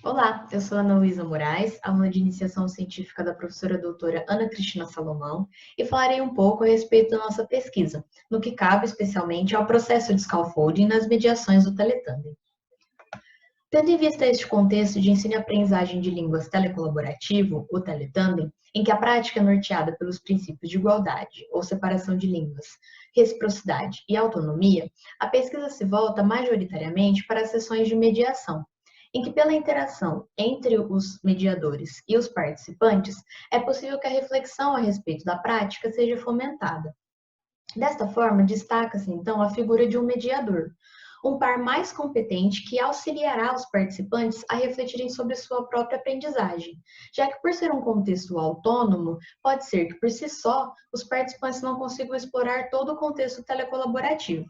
Olá, eu sou Ana Luísa Moraes, aluna de iniciação científica da professora doutora Ana Cristina Salomão, e falarei um pouco a respeito da nossa pesquisa, no que cabe especialmente ao processo de scaffolding nas mediações do teletandem. Tendo em vista este contexto de ensino e aprendizagem de línguas telecolaborativo, o teletandem, em que a prática é norteada pelos princípios de igualdade ou separação de línguas, reciprocidade e autonomia, a pesquisa se volta majoritariamente para as sessões de mediação, em que, pela interação entre os mediadores e os participantes, é possível que a reflexão a respeito da prática seja fomentada. Desta forma, destaca-se então a figura de um mediador, um par mais competente que auxiliará os participantes a refletirem sobre sua própria aprendizagem, já que, por ser um contexto autônomo, pode ser que, por si só, os participantes não consigam explorar todo o contexto telecolaborativo.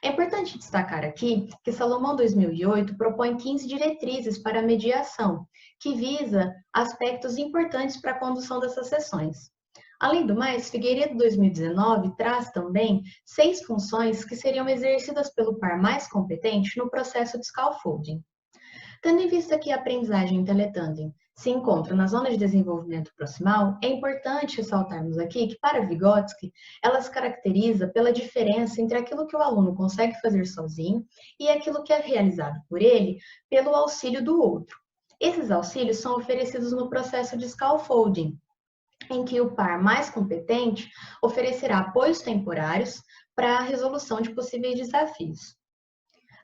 É importante destacar aqui que Salomão 2008 propõe 15 diretrizes para a mediação, que visa aspectos importantes para a condução dessas sessões. Além do mais, Figueiredo 2019 traz também 6 funções que seriam exercidas pelo par mais competente no processo de scaffolding. Tendo em vista que a aprendizagem em teletandem se encontra na zona de desenvolvimento proximal, é importante ressaltarmos aqui que, para Vygotsky, ela se caracteriza pela diferença entre aquilo que o aluno consegue fazer sozinho e aquilo que é realizado por ele pelo auxílio do outro. Esses auxílios são oferecidos no processo de scaffolding, em que o par mais competente oferecerá apoios temporários para a resolução de possíveis desafios.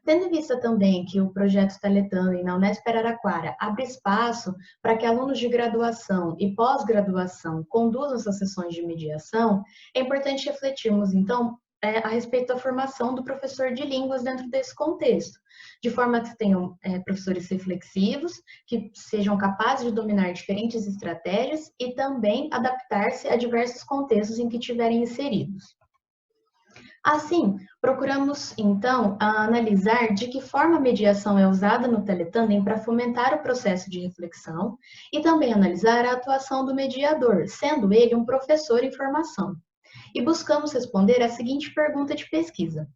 Tendo em vista também que o projeto Teletandem na Unesp Araraquara abre espaço para que alunos de graduação e pós-graduação conduzam essas sessões de mediação, é importante refletirmos, então, a respeito da formação do professor de línguas dentro desse contexto, de forma que tenham professores reflexivos, que sejam capazes de dominar diferentes estratégias e também adaptar-se a diversos contextos em que estiverem inseridos. Assim, procuramos então analisar de que forma a mediação é usada no teletandem para fomentar o processo de reflexão e também analisar a atuação do mediador, sendo ele um professor em formação. E buscamos responder a seguinte pergunta de pesquisa: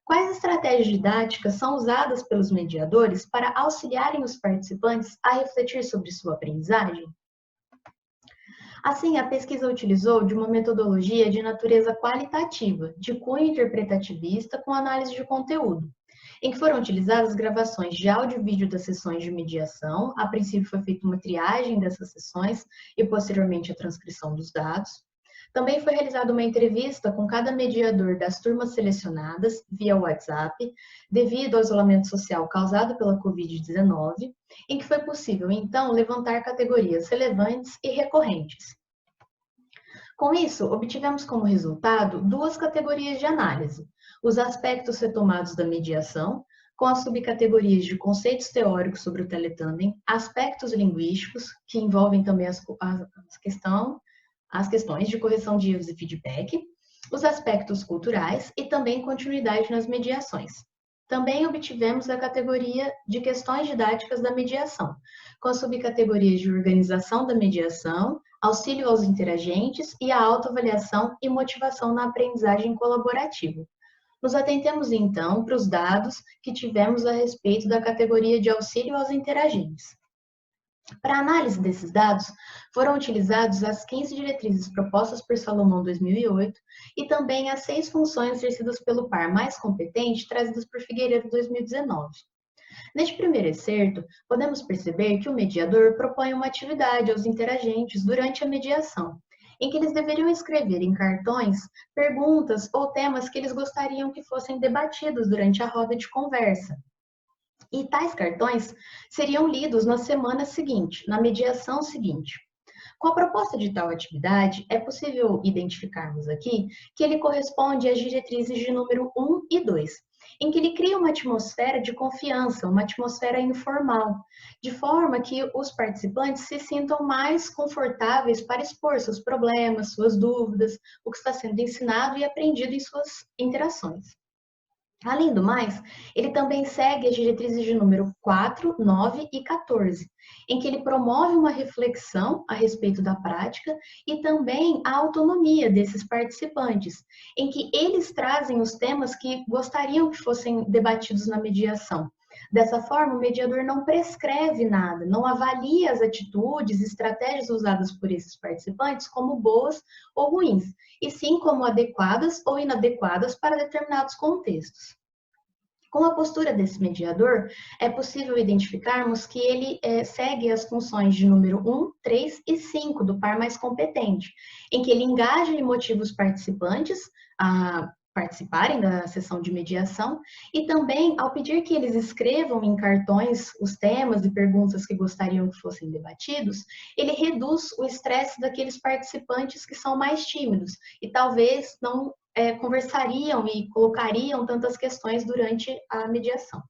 quais estratégias didáticas são usadas pelos mediadores para auxiliarem os participantes a refletir sobre sua aprendizagem? Assim, a pesquisa utilizou de uma metodologia de natureza qualitativa, de cunho interpretativista com análise de conteúdo, em que foram utilizadas gravações de áudio e vídeo das sessões de mediação. A princípio foi feita uma triagem dessas sessões e posteriormente a transcrição dos dados. Também foi realizada uma entrevista com cada mediador das turmas selecionadas via WhatsApp, devido ao isolamento social causado pela Covid-19, em que foi possível, então, levantar categorias relevantes e recorrentes. Com isso, obtivemos como resultado duas categorias de análise: os aspectos retomados da mediação, com as subcategorias de conceitos teóricos sobre o teletandem, aspectos linguísticos, que envolvem também as questões de correção de erros e feedback, os aspectos culturais e também continuidade nas mediações. Também obtivemos a categoria de questões didáticas da mediação, com as subcategorias de organização da mediação, auxílio aos interagentes e a autoavaliação e motivação na aprendizagem colaborativa. Nos atentemos então para os dados que tivemos a respeito da categoria de auxílio aos interagentes. Para a análise desses dados, foram utilizados as 15 diretrizes propostas por Salomão 2008 e também as 6 funções exercidas pelo par mais competente trazidas por Figueiredo 2019. Neste primeiro excerto, podemos perceber que o mediador propõe uma atividade aos interagentes durante a mediação, em que eles deveriam escrever em cartões perguntas ou temas que eles gostariam que fossem debatidos durante a roda de conversa. E tais cartões seriam lidos na semana seguinte, na mediação seguinte. Com a proposta de tal atividade, é possível identificarmos aqui que ele corresponde às diretrizes de número 1 e 2, em que ele cria uma atmosfera de confiança, uma atmosfera informal, de forma que os participantes se sintam mais confortáveis para expor seus problemas, suas dúvidas, o que está sendo ensinado e aprendido em suas interações. Além do mais, ele também segue as diretrizes de número 4, 9 e 14, em que ele promove uma reflexão a respeito da prática e também a autonomia desses participantes, em que eles trazem os temas que gostariam que fossem debatidos na mediação, Dessa forma, o mediador não prescreve nada, não avalia as atitudes, estratégias usadas por esses participantes como boas ou ruins, e sim como adequadas ou inadequadas para determinados contextos. Com a postura desse mediador, é possível identificarmos que ele segue as funções de número 1, 3 e 5 do par mais competente, em que ele engaja e motiva os participantes a participarem da sessão de mediação e também ao pedir que eles escrevam em cartões os temas e perguntas que gostariam que fossem debatidos, ele reduz o estresse daqueles participantes que são mais tímidos e talvez não conversariam e colocariam tantas questões durante a mediação.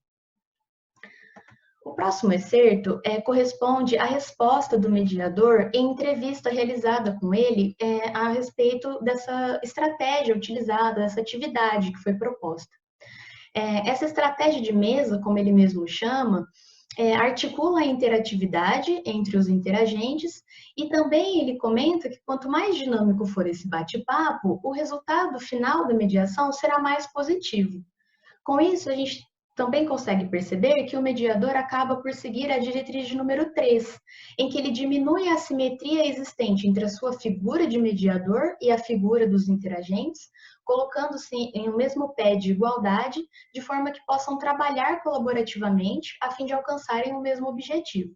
O próximo excerto corresponde à resposta do mediador em entrevista realizada com ele a respeito dessa estratégia utilizada, dessa atividade que foi proposta. Essa estratégia de mesa, como ele mesmo chama, articula a interatividade entre os interagentes e também ele comenta que quanto mais dinâmico for esse bate-papo, o resultado final da mediação será mais positivo. Com isso, a gente também consegue perceber que o mediador acaba por seguir a diretriz de número 3, em que ele diminui a assimetria existente entre a sua figura de mediador e a figura dos interagentes, colocando-se em um mesmo pé de igualdade, de forma que possam trabalhar colaborativamente a fim de alcançarem o mesmo objetivo.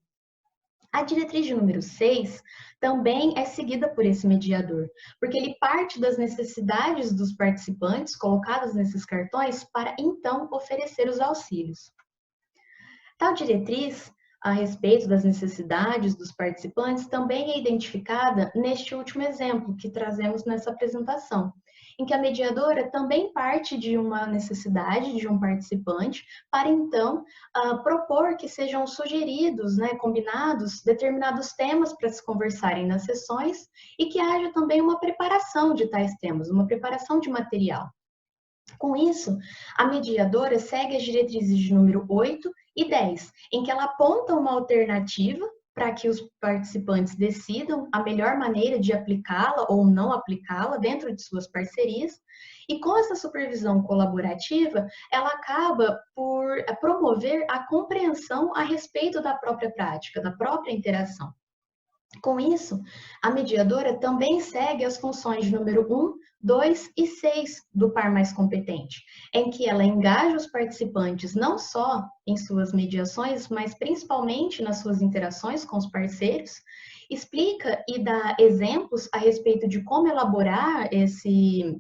A diretriz de número 6 também é seguida por esse mediador, porque ele parte das necessidades dos participantes colocadas nesses cartões para então oferecer os auxílios. Tal diretriz a respeito das necessidades dos participantes também é identificada neste último exemplo que trazemos nessa apresentação, em que a mediadora também parte de uma necessidade de um participante para então propor que sejam sugeridos, combinados determinados temas para se conversarem nas sessões e que haja também uma preparação de tais temas, uma preparação de material. Com isso, a mediadora segue as diretrizes de número 8 e 10, em que ela aponta uma alternativa para que os participantes decidam a melhor maneira de aplicá-la ou não aplicá-la dentro de suas parcerias. E com essa supervisão colaborativa, ela acaba por promover a compreensão a respeito da própria prática, da própria interação. Com isso, a mediadora também segue as funções de número 1, 2 e 6 do par mais competente, em que ela engaja os participantes não só em suas mediações, mas principalmente nas suas interações com os parceiros, explica e dá exemplos a respeito de como elaborar esse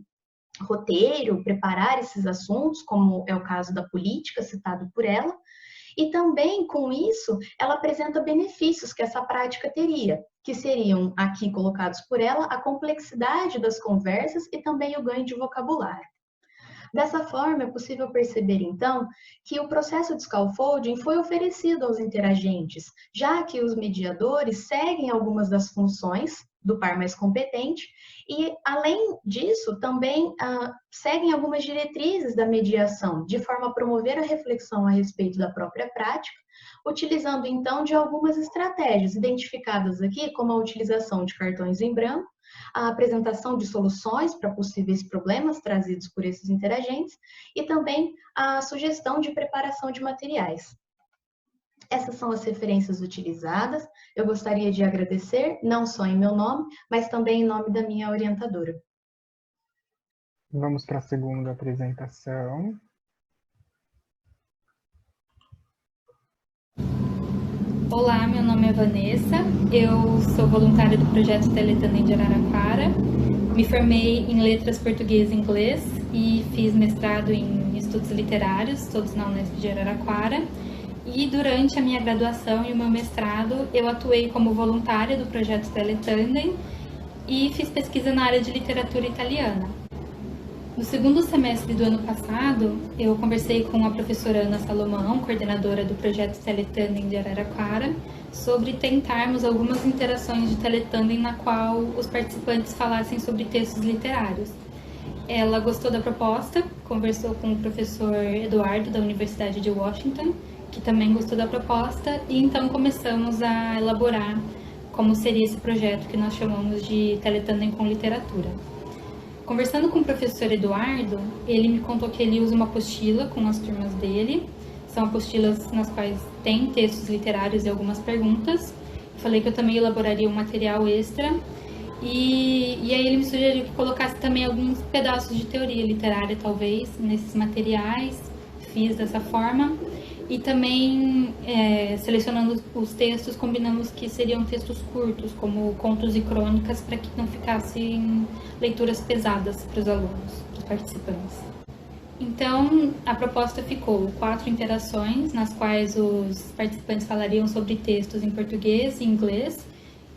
roteiro, preparar esses assuntos, como é o caso da política citado por ela, e também, com isso, ela apresenta benefícios que essa prática teria, que seriam aqui colocados por ela a complexidade das conversas e também o ganho de vocabulário. Dessa forma, é possível perceber, então, que o processo de scaffolding foi oferecido aos interagentes, já que os mediadores seguem algumas das funções do par mais competente e, além disso, também seguem algumas diretrizes da mediação, de forma a promover a reflexão a respeito da própria prática, utilizando, então, de algumas estratégias identificadas aqui, como a utilização de cartões em branco, a apresentação de soluções para possíveis problemas trazidos por esses interagentes e também a sugestão de preparação de materiais. Essas são as referências utilizadas. Eu gostaria de agradecer, não só em meu nome, mas também em nome da minha orientadora. Vamos para a segunda apresentação. Olá, meu nome é Vanessa, eu sou voluntária do projeto Teletandem de Araraquara, me formei em Letras Português e Inglês e fiz mestrado em Estudos Literários, todos na Unesp de Araraquara, e durante a minha graduação e o meu mestrado eu atuei como voluntária do projeto Teletandem e fiz pesquisa na área de literatura italiana. No segundo semestre do ano passado, eu conversei com a professora Ana Salomão, coordenadora do projeto Teletandem de Araraquara, sobre tentarmos algumas interações de Teletandem na qual os participantes falassem sobre textos literários. Ela gostou da proposta, conversou com o professor Eduardo, da Universidade de Washington, que também gostou da proposta, e então começamos a elaborar como seria esse projeto que nós chamamos de Teletandem com Literatura. Conversando com o professor Eduardo, ele me contou que ele usa uma apostila com as turmas dele, São apostilas nas quais tem textos literários e algumas perguntas. Falei que eu também elaboraria um material extra. E aí ele me sugeriu que colocasse também alguns pedaços de teoria literária, talvez, nesses materiais. Fiz dessa forma. E também, selecionando os textos, combinamos que seriam textos curtos, como contos e crônicas, para que não ficassem leituras pesadas para os alunos, para os participantes. Então, a proposta ficou 4 interações, nas quais os participantes falariam sobre textos em português e inglês.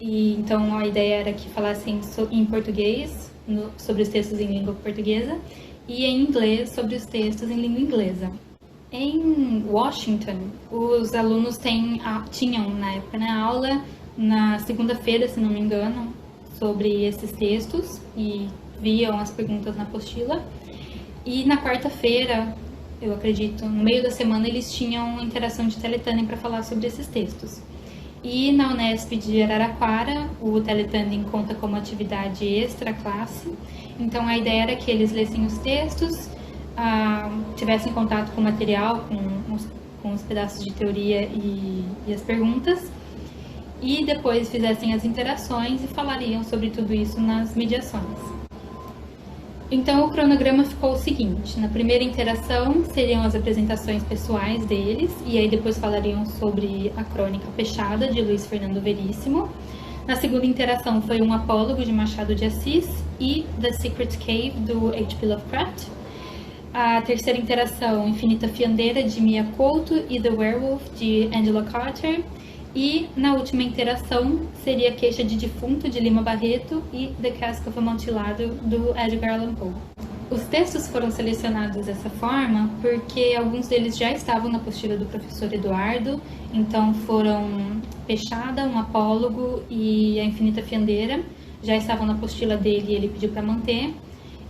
E, então, a ideia era que falassem em português, sobre os textos em língua portuguesa, e em inglês, sobre os textos em língua inglesa. Em Washington, os alunos tinham, na época, aula na segunda-feira, se não me engano, sobre esses textos e viam as perguntas na apostila. E na quarta-feira, eu acredito, no meio da semana, eles tinham interação de teletandem para falar sobre esses textos. E na Unesp de Araraquara, o teletandem conta como atividade extra classe. Então a ideia era que eles lessem os textos, tivessem contato com o material, com os pedaços de teoria e as perguntas, e depois fizessem as interações e falariam sobre tudo isso nas mediações. Então o cronograma ficou o seguinte: na primeira interação seriam as apresentações pessoais deles, e aí depois falariam sobre a Crônica Fechada, de Luiz Fernando Veríssimo. Na segunda interação foi um apólogo de Machado de Assis e The Secret Cave, do H.P. Lovecraft. A terceira interação, Infinita Fiandeira, de Mia Couto, e The Werewolf, de Angela Carter. E na última interação seria Queixa de Defunto, de Lima Barreto, e The Cask of Amontillado, do Edgar Allan Poe. Os textos foram selecionados dessa forma porque alguns deles já estavam na apostila do professor Eduardo, então foram Peixada, um apólogo, e a Infinita Fiandeira já estavam na apostila dele e ele pediu para manter.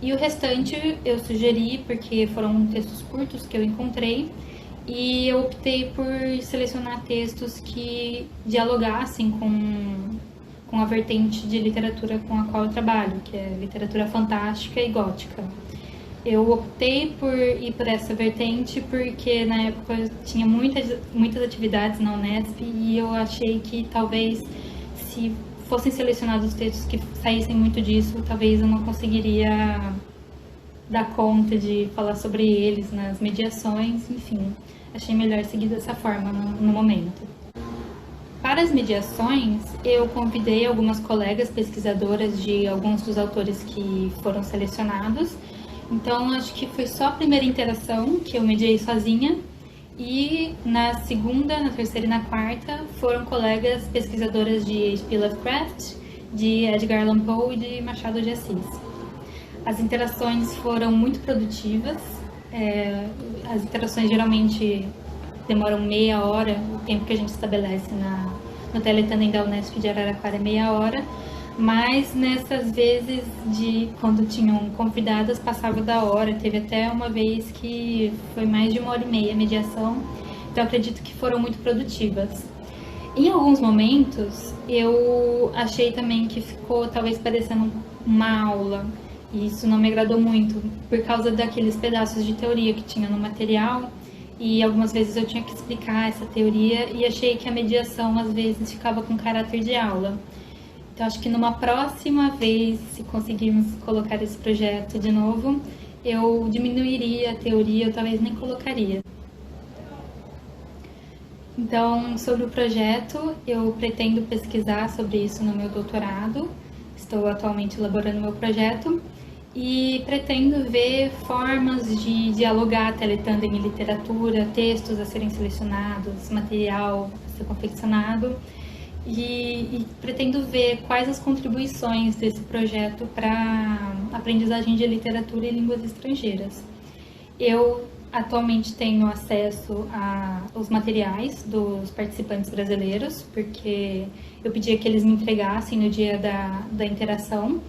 E o restante eu sugeri porque foram textos curtos que eu encontrei, e eu optei por selecionar textos que dialogassem com a vertente de literatura com a qual eu trabalho, que é literatura fantástica e gótica. Eu optei por ir por essa vertente porque na época eu tinha muitas atividades na Unesp e eu achei que talvez, se fossem selecionados textos que saíssem muito disso, talvez eu não conseguiria dar conta de falar sobre eles nas mediações, enfim. Achei melhor seguir dessa forma no momento. Para as mediações, eu convidei algumas colegas pesquisadoras de alguns dos autores que foram selecionados. Então, acho que foi só a primeira interação que eu mediei sozinha. E na segunda, na terceira e na quarta foram colegas pesquisadoras de H.P. Lovecraft, de Edgar Allan Poe e de Machado de Assis. As interações foram muito produtivas. As interações geralmente demoram meia hora, o tempo que a gente estabelece no teletandem da Unesp de Araraquara é meia hora, mas nessas vezes quando tinham convidadas passava da hora. Teve até uma vez que foi mais de 1h30 a mediação, então acredito que foram muito produtivas. Em alguns momentos eu achei também que ficou talvez parecendo uma aula, e isso não me agradou muito, por causa daqueles pedaços de teoria que tinha no material, e algumas vezes eu tinha que explicar essa teoria, e achei que a mediação às vezes ficava com caráter de aula. Então acho que numa próxima vez, se conseguirmos colocar esse projeto de novo, eu diminuiria a teoria, eu talvez nem colocaria. Então, sobre o projeto, eu pretendo pesquisar sobre isso no meu doutorado. Estou atualmente elaborando meu projeto e pretendo ver formas de dialogar teletandem e literatura, textos a serem selecionados, material a ser confeccionado, e pretendo ver quais as contribuições desse projeto para a aprendizagem de literatura e línguas estrangeiras. Eu atualmente tenho acesso aos materiais dos participantes brasileiros, porque eu pedia que eles me entregassem no dia da interação,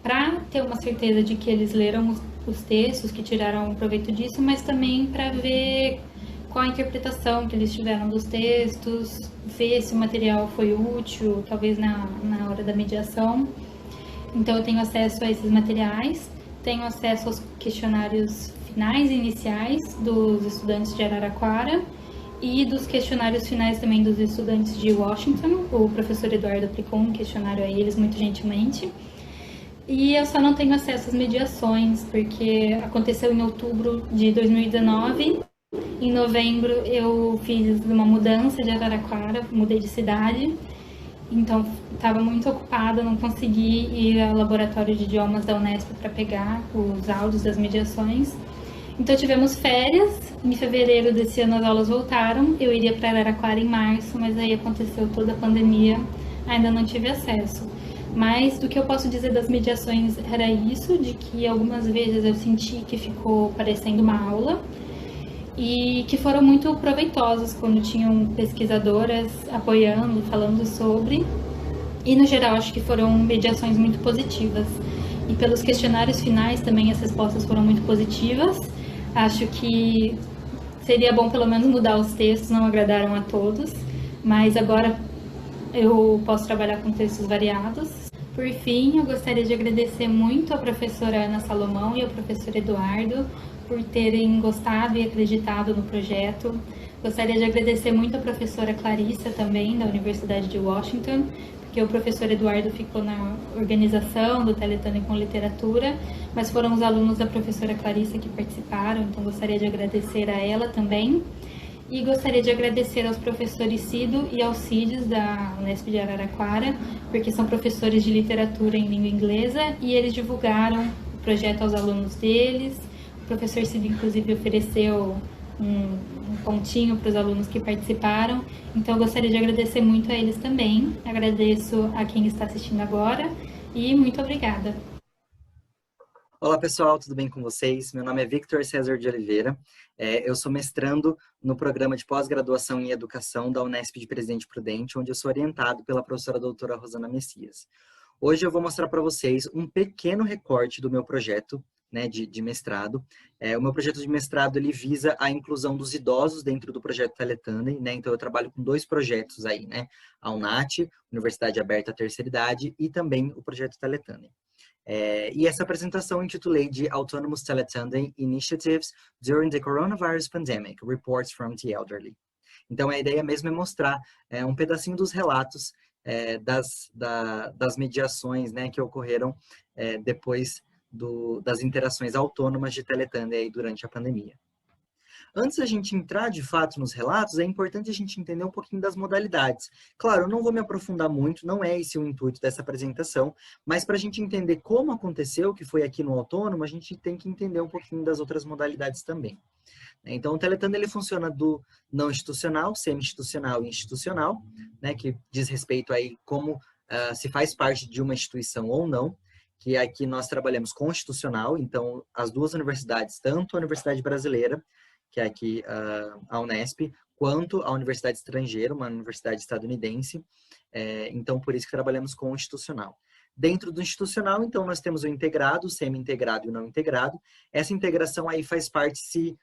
para ter uma certeza de que eles leram os textos, que tiraram proveito disso, mas também para ver qual a interpretação que eles tiveram dos textos, ver se o material foi útil, talvez na hora da mediação. Então eu tenho acesso a esses materiais, tenho acesso aos questionários finais e iniciais dos estudantes de Araraquara e dos questionários finais também dos estudantes de Washington. O professor Eduardo aplicou um questionário a eles muito gentilmente. E eu só não tenho acesso às mediações, porque aconteceu em outubro de 2019. Em novembro eu fiz uma mudança de Araraquara, mudei de cidade. Então, estava muito ocupada, não consegui ir ao laboratório de idiomas da Unesp para pegar os áudios das mediações. Então, tivemos férias. Em fevereiro desse ano, as aulas voltaram. Eu iria para Araraquara em março, mas aí aconteceu toda a pandemia, ainda não tive acesso. Mas do que eu posso dizer das mediações era isso, de que algumas vezes eu senti que ficou parecendo uma aula, e que foram muito proveitosas quando tinham pesquisadoras apoiando, falando sobre. E, no geral, acho que foram mediações muito positivas. E pelos questionários finais também as respostas foram muito positivas. Acho que seria bom pelo menos mudar os textos, não agradaram a todos. Mas agora eu posso trabalhar com textos variados. Por fim, eu gostaria de agradecer muito à professora Ana Salomão e ao professor Eduardo por terem gostado e acreditado no projeto. Gostaria de agradecer muito à professora Clarissa também, da Universidade de Washington, porque o professor Eduardo ficou na organização do Teletânia com Literatura, mas foram os alunos da professora Clarissa que participaram, então gostaria de agradecer a ela também. E gostaria de agradecer aos professores Cido e Alcides da Unesp de Araraquara, porque são professores de literatura em língua inglesa e eles divulgaram o projeto aos alunos deles. O professor Cido, inclusive, ofereceu um pontinho para os alunos que participaram. Então, eu gostaria de agradecer muito a eles também. Agradeço a quem está assistindo agora e muito obrigada. Olá, pessoal, tudo bem com vocês? Meu nome é Victor César de Oliveira. Eu sou mestrando no programa de pós-graduação em educação da Unesp de Presidente Prudente, onde eu sou orientado pela professora doutora Rosana Messias. Hoje eu vou mostrar para vocês um pequeno recorte do meu projeto, né, de mestrado. O meu projeto de mestrado ele visa a inclusão dos idosos dentro do projeto Teletandem, né? Então eu trabalho com dois projetos aí, né? A UNAT, Universidade Aberta à Terceira Idade, e também o projeto Teletandem. E essa apresentação eu intitulei de Autonomous Teletandem Initiatives During the Coronavirus Pandemic, Reports from the Elderly. Então a ideia mesmo é mostrar um pedacinho dos relatos das mediações, né, que ocorreram depois das interações autônomas de Teletandem aí durante a pandemia. Antes da gente entrar de fato nos relatos, é importante a gente entender um pouquinho das modalidades. Claro, eu não vou me aprofundar muito, não é esse o intuito dessa apresentação, mas para a gente entender como aconteceu, que foi aqui no autônomo, a gente tem que entender um pouquinho das outras modalidades também. Então, o Teletandem ele funciona do não institucional, semi-institucional e institucional, né, que diz respeito aí como se faz parte de uma instituição ou não, que aqui nós trabalhamos com institucional, então as duas universidades, tanto a Universidade Brasileira, que é aqui a Unesp, quanto a Universidade Estrangeira, uma universidade estadunidense, então por isso que trabalhamos com o institucional. Dentro do institucional, então, nós temos o integrado, o semi-integrado e o não integrado. Essa integração aí faz parte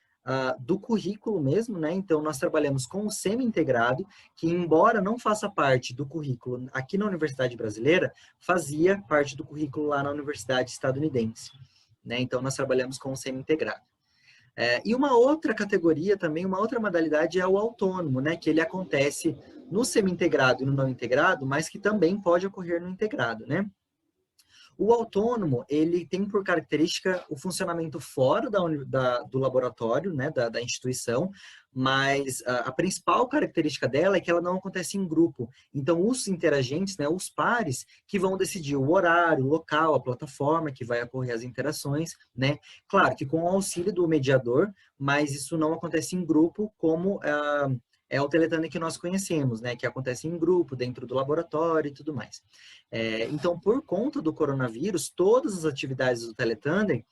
do currículo mesmo, né? Então, nós trabalhamos com o semi-integrado, que embora não faça parte do currículo aqui na Universidade Brasileira, fazia parte do currículo lá na Universidade Estadunidense, né? Então, nós trabalhamos com o semi-integrado. E uma outra categoria também, uma outra modalidade é o autônomo, né? Que ele acontece no semi-integrado e no não integrado, mas que também pode ocorrer no integrado, né? O autônomo, ele tem por característica o funcionamento fora do laboratório, né, da instituição, mas a principal característica dela é que ela não acontece em grupo. Então, os interagentes, né, os pares, que vão decidir o horário, o local, a plataforma que vai ocorrer as interações, né? Claro que com o auxílio do mediador, mas isso não acontece em grupo como é o Teletandem que nós conhecemos, né, que acontece em grupo, dentro do laboratório e tudo mais. Então, por conta do coronavírus, todas as atividades do Teletandem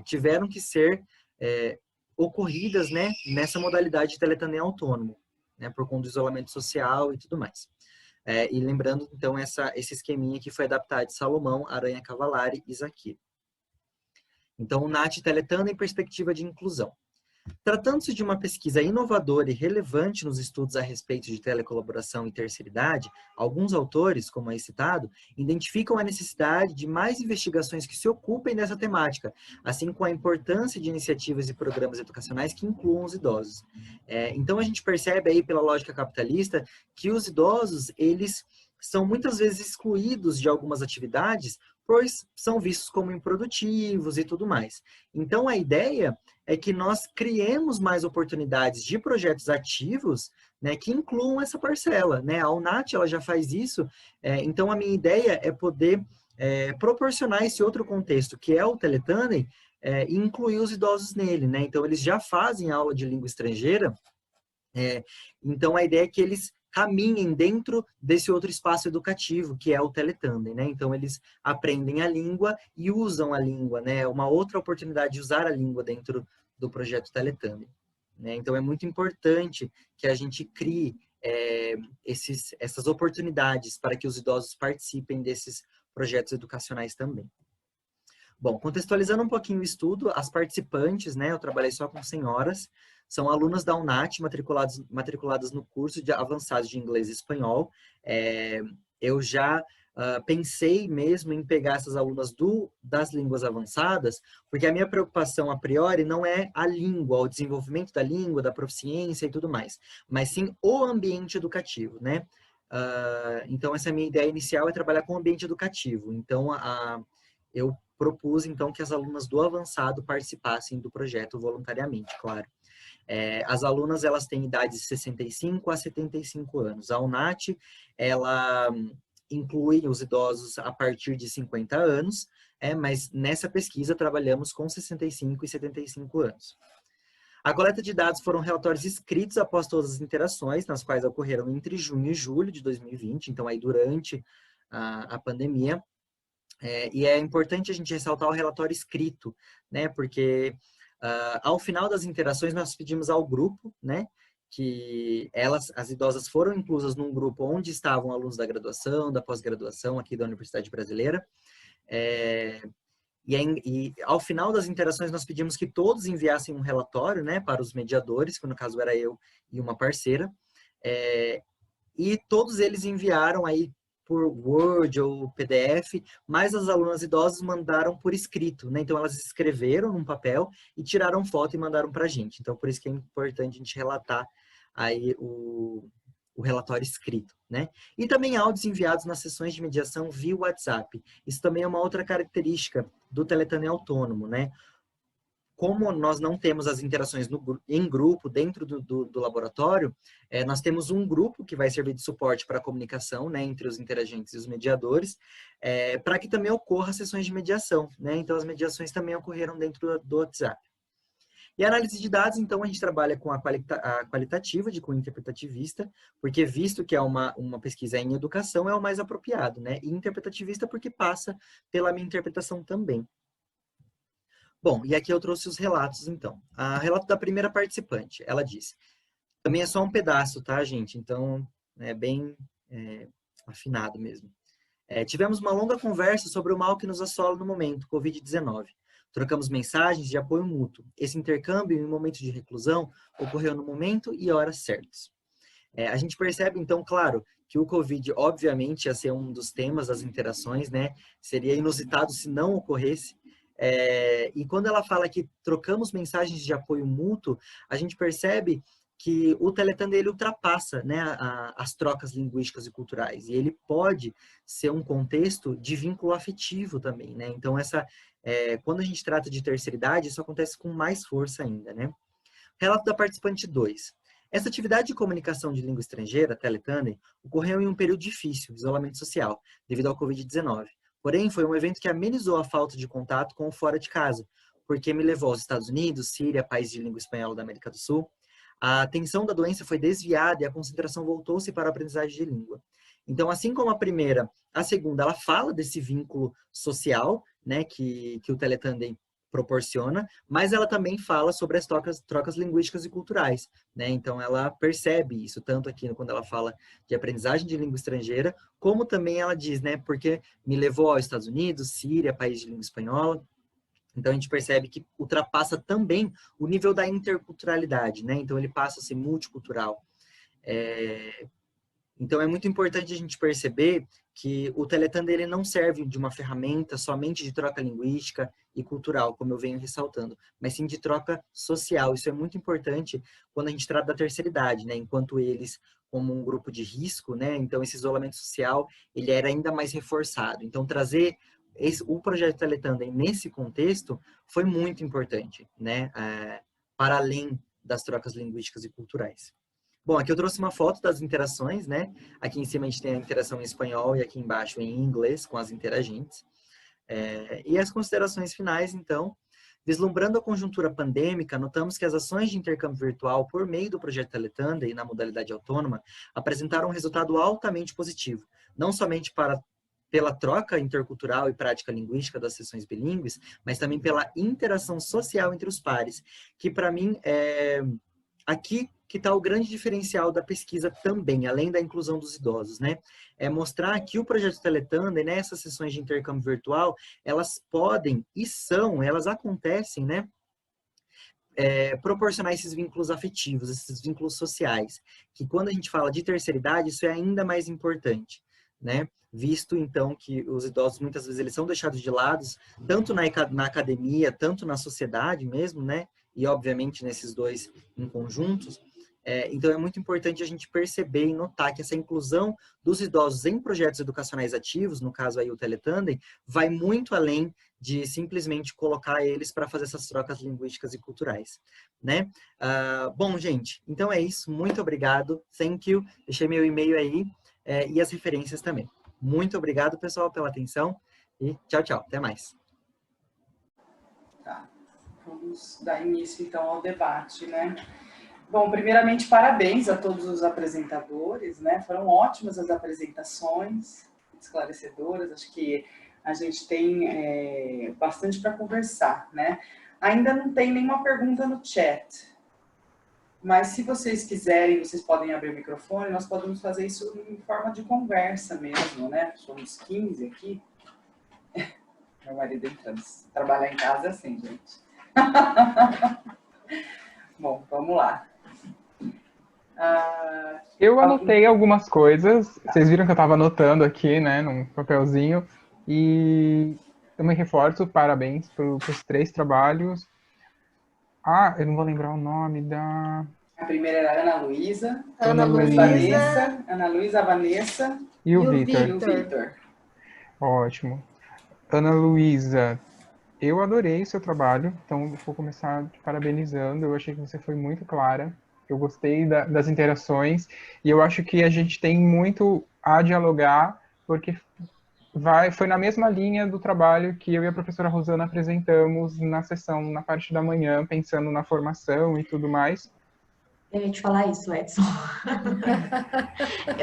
tiveram que ser ocorridas, né, nessa modalidade de Teletandem autônomo, né, por conta do isolamento social e tudo mais. E lembrando, então, esse esqueminha que foi adaptado de Salomão, Aranha Cavalari e Zaquiro. Então, o NAT Teletandem em perspectiva de inclusão. Tratando-se de uma pesquisa inovadora e relevante nos estudos a respeito de telecolaboração e terceiridade, alguns autores, como aí citado, identificam a necessidade de mais investigações que se ocupem dessa temática, assim como a importância de iniciativas e programas educacionais que incluam os idosos. Então, a gente percebe aí, pela lógica capitalista, que os idosos, eles são muitas vezes excluídos de algumas atividades, pois são vistos como improdutivos e tudo mais. Então, a ideia é que nós criemos mais oportunidades de projetos ativos, né, que incluam essa parcela, né? A UNAT, ela já faz isso, então a minha ideia é poder proporcionar esse outro contexto, que é o Teletandem, e incluir os idosos nele, né? Então, eles já fazem aula de língua estrangeira, então a ideia é que eles caminhem dentro desse outro espaço educativo, que é o Teletandem, né? Então, eles aprendem a língua e usam a língua, né? Uma outra oportunidade de usar a língua dentro do projeto Teletandem, né? Então, é muito importante que a gente crie essas oportunidades para que os idosos participem desses projetos educacionais também. Bom, contextualizando um pouquinho o estudo, as participantes, né? Eu trabalhei só com senhoras, são alunas da UNAT, matriculadas no curso de avançados de inglês e espanhol. Eu já pensei mesmo em pegar essas alunas das línguas avançadas, porque a minha preocupação a priori não é a língua, o desenvolvimento da língua, da proficiência e tudo mais, mas sim o ambiente educativo, né? Então, essa minha ideia inicial é trabalhar com o ambiente educativo. Então, eu propus, então, que as alunas do avançado participassem do projeto voluntariamente, claro. As alunas, elas têm idades de 65 a 75 anos. A UNAT, ela inclui os idosos a partir de 50 anos, mas nessa pesquisa trabalhamos com 65 e 75 anos. A coleta de dados foram relatórios escritos após todas as interações, nas quais ocorreram entre junho e julho de 2020, então aí durante a pandemia. E é importante a gente ressaltar o relatório escrito, né, porque ao final das interações, nós pedimos ao grupo, né, que as idosas foram inclusas num grupo onde estavam alunos da graduação, da pós-graduação aqui da Universidade Brasileira. E ao final das interações, nós pedimos que todos enviassem um relatório, né, para os mediadores, que no caso era eu e uma parceira. E todos eles enviaram aí por Word ou PDF, mas as alunas idosas mandaram por escrito, né? Então, elas escreveram num papel e tiraram foto e mandaram para a gente. Então, por isso que é importante a gente relatar aí o relatório escrito, né? E também áudios enviados nas sessões de mediação via WhatsApp. Isso também é uma outra característica do Teletandem autônomo, né? Como nós não temos as interações em grupo dentro do laboratório, nós temos um grupo que vai servir de suporte para a comunicação, né, entre os interagentes e os mediadores, para que também ocorra sessões de mediação, né? Então, as mediações também ocorreram dentro do WhatsApp. E a análise de dados, então, a gente trabalha com a qualitativa, com o interpretativista, porque visto que é uma pesquisa em educação, é o mais apropriado, né? E interpretativista porque passa pela minha interpretação também. Bom, e aqui eu trouxe os relatos, então. O relato da primeira participante, ela disse, também é só um pedaço, tá, gente? Então, é bem afinado mesmo. Tivemos uma longa conversa sobre o mal que nos assola no momento, Covid-19. Trocamos mensagens de apoio mútuo. Esse intercâmbio, em momentos de reclusão, ocorreu no momento e horas certas. A gente percebe, então, claro, que o Covid, obviamente, ia ser um dos temas das interações, né? Seria inusitado se não ocorresse. E quando ela fala que trocamos mensagens de apoio mútuo, a gente percebe que o Teletandem, ele ultrapassa, né, as trocas linguísticas e culturais, e ele pode ser um contexto de vínculo afetivo também, né? Então, quando a gente trata de terceiridade, isso acontece com mais força ainda, né? Relato da participante 2. Essa atividade de comunicação de língua estrangeira, Teletandem, ocorreu em um período difícil, isolamento social, devido ao Covid-19. Porém, foi um evento que amenizou a falta de contato com o fora de casa, porque me levou aos Estados Unidos, Síria, país de língua espanhola da América do Sul. A atenção da doença foi desviada e a concentração voltou-se para a aprendizagem de língua. Então, assim como a primeira, a segunda, ela fala desse vínculo social, né, que o Teletandem proporciona, mas ela também fala sobre as trocas linguísticas e culturais, né? Então, ela percebe isso, tanto aqui quando ela fala de aprendizagem de língua estrangeira, como também ela diz, né, porque me levou aos Estados Unidos, Síria, país de língua espanhola. Então, a gente percebe que ultrapassa também o nível da interculturalidade, né? Então, ele passa a ser multicultural. Então, é muito importante a gente perceber que o Teletanda ele não serve de uma ferramenta somente de troca linguística e cultural, como eu venho ressaltando, mas sim de troca social. Isso é muito importante quando a gente trata da terceira idade, né? Enquanto eles, como um grupo de risco, né? Então, esse isolamento social, ele era ainda mais reforçado. Então, trazer o projeto Teletandem nesse contexto foi muito importante, né? Para além das trocas linguísticas e culturais. Bom, aqui eu trouxe uma foto das interações, né? Aqui em cima a gente tem a interação em espanhol e aqui embaixo em inglês com as interagentes. E as considerações finais, então. Vislumbrando a conjuntura pandêmica, notamos que as ações de intercâmbio virtual por meio do projeto Teletandem na modalidade autônoma apresentaram um resultado altamente positivo, não somente pela troca intercultural e prática linguística das sessões bilíngues, mas também pela interação social entre os pares, que para mim aqui que está o grande diferencial da pesquisa também, além da inclusão dos idosos, né? É mostrar que o projeto Teletandem, né, essas sessões de intercâmbio virtual, elas podem e elas acontecem, né? Proporcionar esses vínculos afetivos, esses vínculos sociais, que quando a gente fala de terceira idade, isso é ainda mais importante, né? Visto, então, que os idosos, muitas vezes, eles são deixados de lado, tanto na academia, tanto na sociedade mesmo, né? E, obviamente, nesses dois em conjuntos. Então, é muito importante a gente perceber e notar que essa inclusão dos idosos em projetos educacionais ativos, no caso aí o Teletandem, vai muito além de simplesmente colocar eles para fazer essas trocas linguísticas e culturais, né? Bom, gente, então é isso. Muito obrigado. Thank you. Deixei meu e-mail aí e as referências também. Muito obrigado, pessoal, pela atenção e tchau, tchau. Até mais. Tá. Vamos dar início, então, ao debate, né? Bom, primeiramente, parabéns a todos os apresentadores, né? Foram ótimas as apresentações, esclarecedoras. Acho que a gente tem bastante para conversar, né? Ainda não tem nenhuma pergunta no chat, mas se vocês quiserem, vocês podem abrir o microfone, nós podemos fazer isso em forma de conversa mesmo, né? Somos 15 aqui. Meu marido entrando. Trabalhar em casa é assim, gente. Bom, vamos lá. Eu anotei algumas coisas, vocês viram que eu estava anotando aqui, né, num papelzinho, e também reforço, parabéns pelos 3 trabalhos. Eu não vou lembrar o nome da... A primeira era Ana Luísa, Ana Vanessa, Ana Luísa, Vanessa e o o Vitor. Vitor. Ótimo. Ana Luísa, eu adorei o seu trabalho, então eu vou começar te parabenizando, eu achei que você foi muito clara. Eu gostei das interações e eu acho que a gente tem muito a dialogar, porque foi na mesma linha do trabalho que eu e a professora Rosana apresentamos na sessão, na parte da manhã, pensando na formação e tudo mais. Eu ia te falar isso, Edson.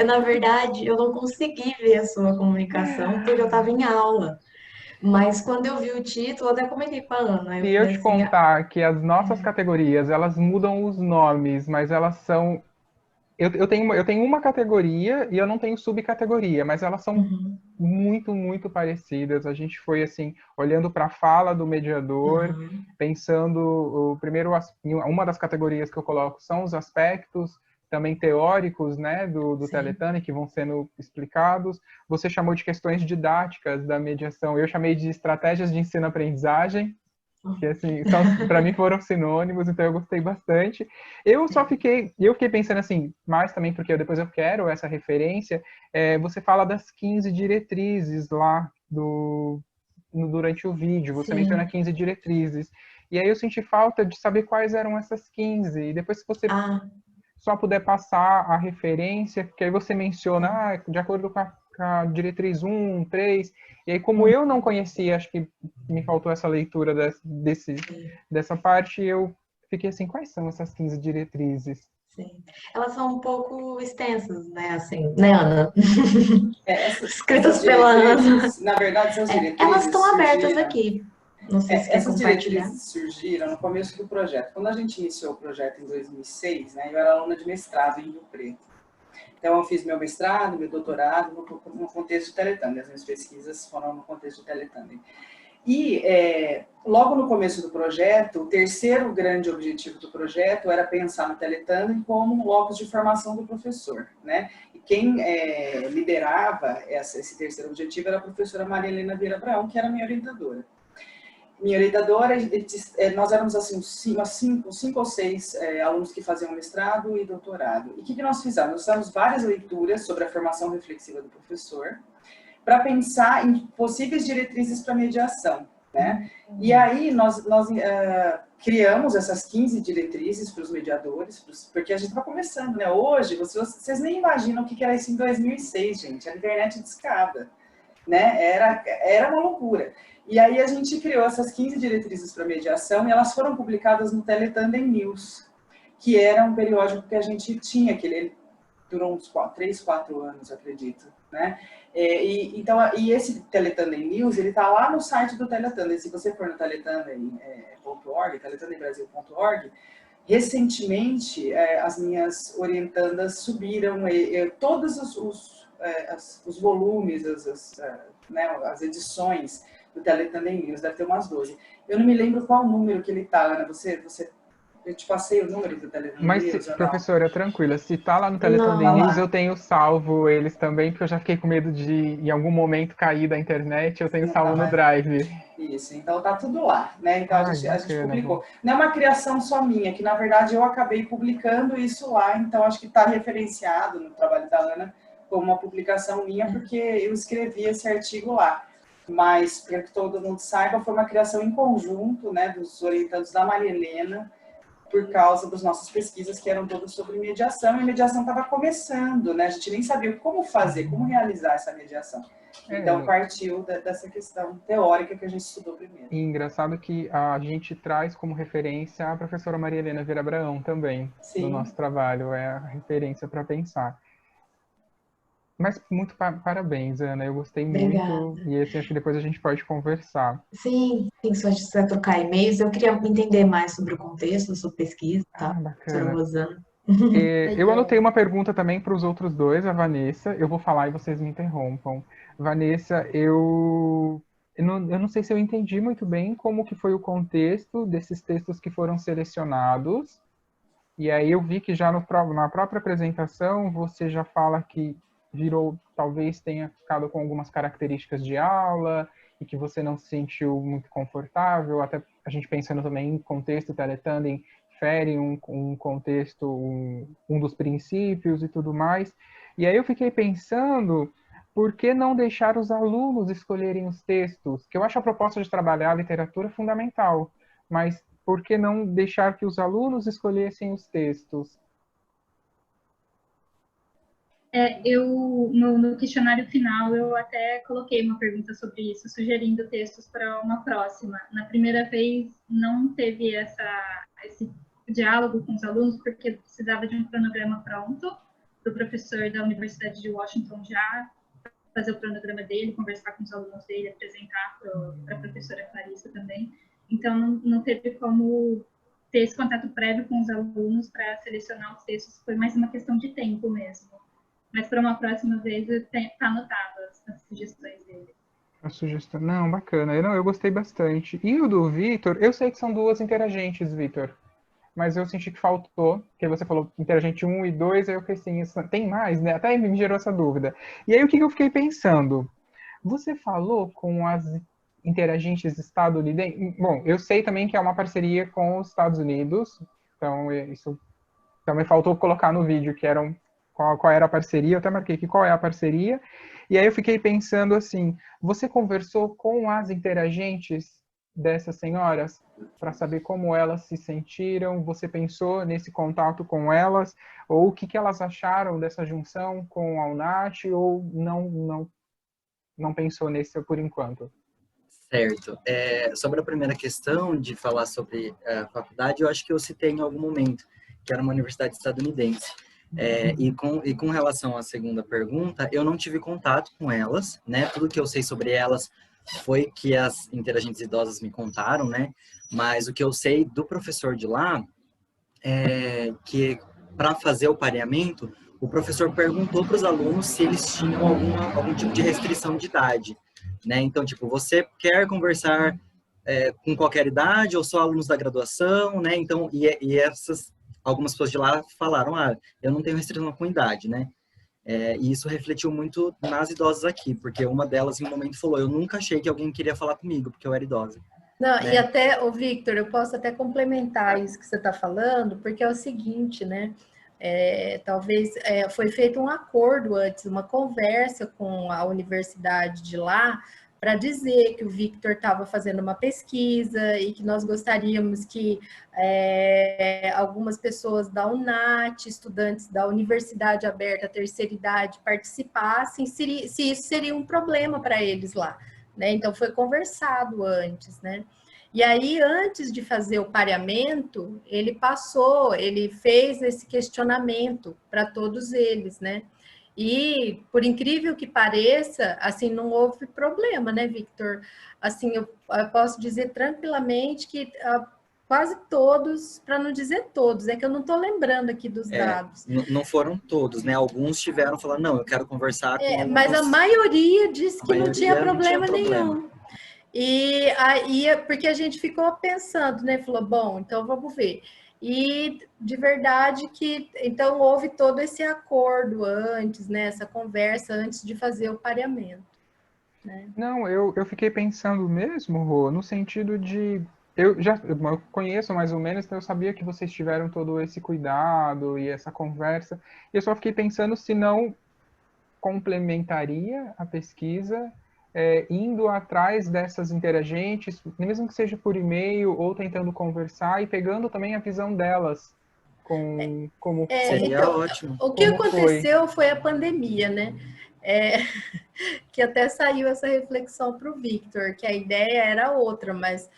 Na verdade, eu não consegui ver a sua comunicação porque eu estava em aula. Mas quando eu vi o título, eu até comentei com a Ana. Se eu te contar que as nossas categorias, elas mudam os nomes, mas elas são... Eu tenho uma categoria e eu não tenho subcategoria, mas elas são muito, muito parecidas. A gente foi, assim, olhando para a fala do mediador, pensando... Uma das categorias que eu coloco são os aspectos também teóricos, né, do Teletandem, que vão sendo explicados. Você chamou de questões didáticas da mediação, eu chamei de estratégias de ensino-aprendizagem, que assim, para mim foram sinônimos, então eu gostei bastante. Eu fiquei pensando assim, mais também porque depois eu quero essa referência, você fala das 15 diretrizes lá durante o vídeo, você menciona 15 diretrizes, e aí eu senti falta de saber quais eram essas 15, e depois se você só puder passar a referência, porque aí você menciona, de acordo com a diretriz 1, 3, e aí como eu não conhecia, acho que me faltou essa leitura dessa parte, eu fiquei assim, quais são essas 15 diretrizes? Sim. Elas são um pouco extensas, né, assim, né, Ana? Escritas pela Ana. Na verdade, essas diretrizes elas estão abertas aqui. Não sei se essas diretrizes surgiram no começo do projeto. Quando a gente iniciou o projeto em 2006, né, eu era aluna de mestrado em Rio Preto. Então, eu fiz meu mestrado, meu doutorado no contexto de Teletandem. As minhas pesquisas foram no contexto de Teletandem. E logo no começo do projeto, o terceiro grande objetivo do projeto era pensar no Teletandem como um locus de formação do professor, né? E quem liderava esse terceiro objetivo era a professora Maria Helena Vieira Abraão, que era minha orientadora. Minha orientadora, nós éramos assim, cinco ou seis alunos que faziam mestrado e doutorado. E o que nós fizemos? Nós fizemos várias leituras sobre a formação reflexiva do professor, para pensar em possíveis diretrizes para mediação, né? E aí nós criamos essas 15 diretrizes para os mediadores, porque a gente estava começando, né? Hoje, vocês nem imaginam o que era isso em 2006, gente. A internet discada, né? Era uma loucura. E aí a gente criou essas 15 diretrizes para mediação e elas foram publicadas no Teletandem News, que era um periódico que a gente tinha, que ele durou uns 3, 4 anos, acredito, né? E esse Teletandem News, ele está lá no site do Teletandem. Se você for no teletandem.org, teletandembrasil.org, recentemente as minhas orientandas subiram todos os volumes, as edições do Teletandem News, deve ter umas 12. Eu não me lembro qual número que ele está, Ana, eu te passei o número do Teletandem News? Mas, professora, tranquila, se tá lá no Teletandem News, eu tenho salvo eles também, porque eu já fiquei com medo de, em algum momento, cair da internet, eu tenho salvo no Drive. Isso, então tá tudo lá, né? Então a gente publicou. Não é uma criação só minha, que na verdade eu acabei publicando isso lá, então acho que está referenciado no trabalho da Ana como uma publicação minha, porque eu escrevi esse artigo lá. Mas, para que todo mundo saiba, foi uma criação em conjunto, né, dos orientandos da Maria Helena, por causa das nossas pesquisas que eram todas sobre mediação, e a mediação estava começando, né? A gente nem sabia como fazer, como realizar essa mediação. Então, partiu dessa questão teórica que a gente estudou primeiro. E engraçado que a gente traz como referência a professora Maria Helena Vieira Abraão também, no nosso trabalho, é a referência para pensar. Mas muito parabéns, Ana, eu gostei muito, e assim, acho que depois a gente pode conversar. Sim, se a gente quiser trocar e-mails, eu queria entender mais sobre o contexto da sua pesquisa, tá? Bacana. Rosana. Eu anotei uma pergunta também para os outros dois, a Vanessa, eu vou falar e vocês me interrompam. Vanessa, eu não sei se eu entendi muito bem como que foi o contexto desses textos que foram selecionados, e aí eu vi que já na própria apresentação você já fala que talvez tenha ficado com algumas características de aula e que você não se sentiu muito confortável, até a gente pensando também em contexto Teletandem, fere um contexto, um dos princípios e tudo mais. E aí eu fiquei pensando, por que não deixar os alunos escolherem os textos? Que eu acho a proposta de trabalhar a literatura fundamental, mas por que não deixar que os alunos escolhessem os textos? No questionário final, eu até coloquei uma pergunta sobre isso, sugerindo textos para uma próxima. Na primeira vez, não teve esse diálogo com os alunos, porque precisava de um cronograma pronto, para o professor da Universidade de Washington já fazer o cronograma dele, conversar com os alunos dele, apresentar para a professora Clarissa também. Então, não teve como ter esse contato prévio com os alunos para selecionar os textos, foi mais uma questão de tempo mesmo. Mas para uma próxima vez está anotado as sugestões dele. A sugestão, não, bacana. Eu gostei bastante. E o do Vitor, eu sei que são duas interagentes, Vitor, mas eu senti que faltou, porque você falou interagente 1 e 2, aí eu fiquei assim, tem mais, né? Até me gerou essa dúvida. E aí o que eu fiquei pensando? Você falou com as interagentes estadunidenses? Bom, eu sei também que é uma parceria com os Estados Unidos, então isso também faltou colocar no vídeo, que eram qual era a parceria, eu até marquei aqui qual é a parceria, e aí eu fiquei pensando assim, você conversou com as interagentes dessas senhoras para saber como elas se sentiram, você pensou nesse contato com elas, ou o que elas acharam dessa junção com a UNAT, ou não pensou nesse por enquanto? Certo. Sobre a primeira questão de falar sobre a faculdade, eu acho que eu citei em algum momento, que era uma universidade estadunidense. E com relação à segunda pergunta, eu não tive contato com elas, né? Tudo que eu sei sobre elas foi que as interagentes idosas me contaram, né? Mas o que eu sei do professor de lá é que, para fazer o pareamento, o professor perguntou para os alunos se eles tinham algum tipo de restrição de idade, né? Então, tipo, você quer conversar com qualquer idade ou só alunos da graduação, né? Então, e essas, algumas pessoas de lá falaram, eu não tenho restrição com idade, né? E isso refletiu muito nas idosas aqui, porque uma delas, em um momento, falou, eu nunca achei que alguém queria falar comigo, porque eu era idosa. Não, né? e até, o Victor, eu posso até complementar isso que você está falando, porque é o seguinte, né? Talvez foi feito um acordo antes, uma conversa com a universidade de lá, para dizer que o Victor estava fazendo uma pesquisa e que nós gostaríamos que algumas pessoas da UNAT, estudantes da Universidade Aberta Terceira Idade, participassem, se isso seria um problema para eles lá. Né? Então, foi conversado antes, né? E aí, antes de fazer o pareamento, ele fez esse questionamento para todos eles, né? E, por incrível que pareça, assim, não houve problema, né, Victor? Assim, eu posso dizer tranquilamente que quase todos, para não dizer todos, é que eu não estou lembrando aqui dos dados. Não foram todos, né? Alguns tiveram falando, não, eu quero conversar com... Mas a maioria disse que não tinha problema nenhum. E aí, porque a gente ficou pensando, né? Falou, bom, então vamos ver. E de verdade que, então, houve todo esse acordo antes, né? Essa conversa antes de fazer o pareamento. Né? Não, eu fiquei pensando mesmo, Rô, no sentido de... Eu conheço mais ou menos, então eu sabia que vocês tiveram todo esse cuidado e essa conversa. E eu só fiquei pensando se não complementaria a pesquisa, indo atrás dessas interagentes, mesmo que seja por e-mail ou tentando conversar e pegando também a visão delas. Seria então, ótimo. O que aconteceu foi a pandemia, né? Que até saiu essa reflexão para o Victor, que a ideia era outra, mas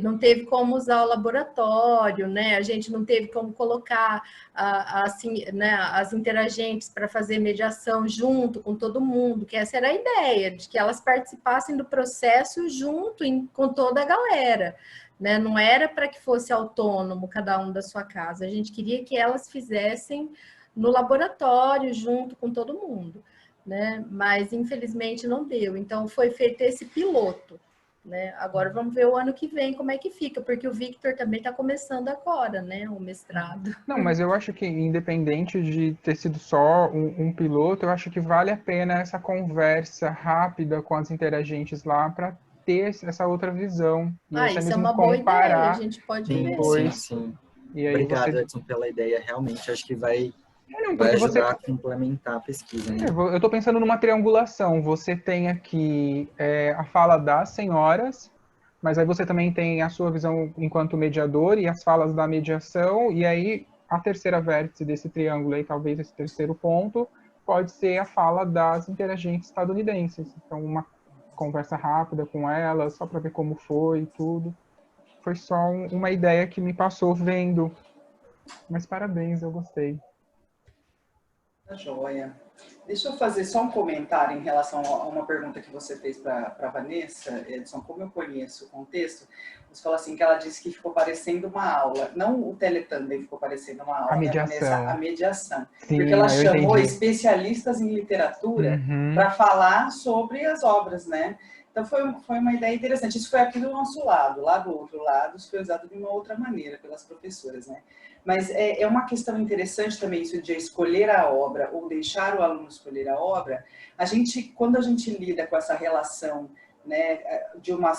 não teve como usar o laboratório, né? A gente não teve como colocar assim, né, as interagentes para fazer mediação junto com todo mundo, que essa era a ideia, de que elas participassem do processo junto com toda a galera. Né? Não era para que fosse autônomo cada um da sua casa, a gente queria que elas fizessem no laboratório junto com todo mundo. Né? Mas infelizmente não deu. Então foi feito esse piloto. Né? Agora vamos ver o ano que vem como é que fica, porque o Victor também está começando agora, né? O mestrado. Não, mas eu acho que independente de ter sido só um piloto, eu acho que vale a pena essa conversa rápida com as interagentes lá para ter essa outra visão. E até isso mesmo é uma boa ideia, a comparar gente pode depois. Sim. E aí obrigado, Edson, pela ideia. Realmente, acho que vai porque ajudar a complementar a pesquisa. Né? Eu estou pensando numa triangulação. Você tem aqui a fala das senhoras, mas aí você também tem a sua visão enquanto mediador e as falas da mediação, e aí a terceira vértice desse triângulo, aí, talvez esse terceiro ponto, pode ser a fala das interagentes estadunidenses. Então, uma conversa rápida com elas, só para ver como foi e tudo. Foi só uma ideia que me passou vendo. Mas parabéns, eu gostei. Tá joia. Deixa eu fazer só um comentário em relação a uma pergunta que você fez para a Vanessa, Edson. Como eu conheço o contexto, você falou assim que ela disse que ficou parecendo uma aula. Não o Teletandem ficou parecendo uma aula, a mediação. Né, Vanessa? A mediação. Sim, porque ela chamou entendi. especialistas em literatura para falar sobre as obras, né? Então foi uma ideia interessante. Isso foi aqui do nosso lado. Lá do outro lado, isso foi usado de uma outra maneira pelas professoras, né? Mas é uma questão interessante também isso de escolher a obra ou deixar o aluno escolher a obra. Quando a gente lida com essa relação, né, de uma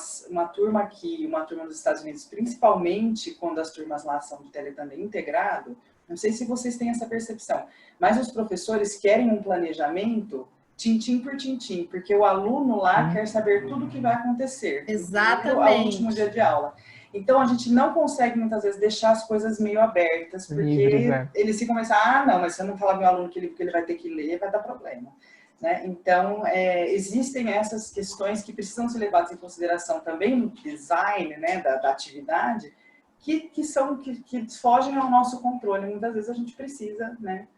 turma aqui e uma turma nos Estados Unidos, principalmente quando as turmas lá são de Teletandem integrado, não sei se vocês têm essa percepção, mas os professores querem um planejamento tintim por tintim, porque o aluno lá quer saber tudo o que vai acontecer. Exatamente. Ao último dia de aula. Então, a gente não consegue, muitas vezes, deixar as coisas meio abertas, porque eles ficam pensando, não, mas se eu não falar pro meu aluno que ele vai ter que ler, vai dar problema. Né? Então, existem essas questões que precisam ser levadas em consideração também no design, né, da atividade, que fogem ao nosso controle. Muitas vezes a gente precisa, né,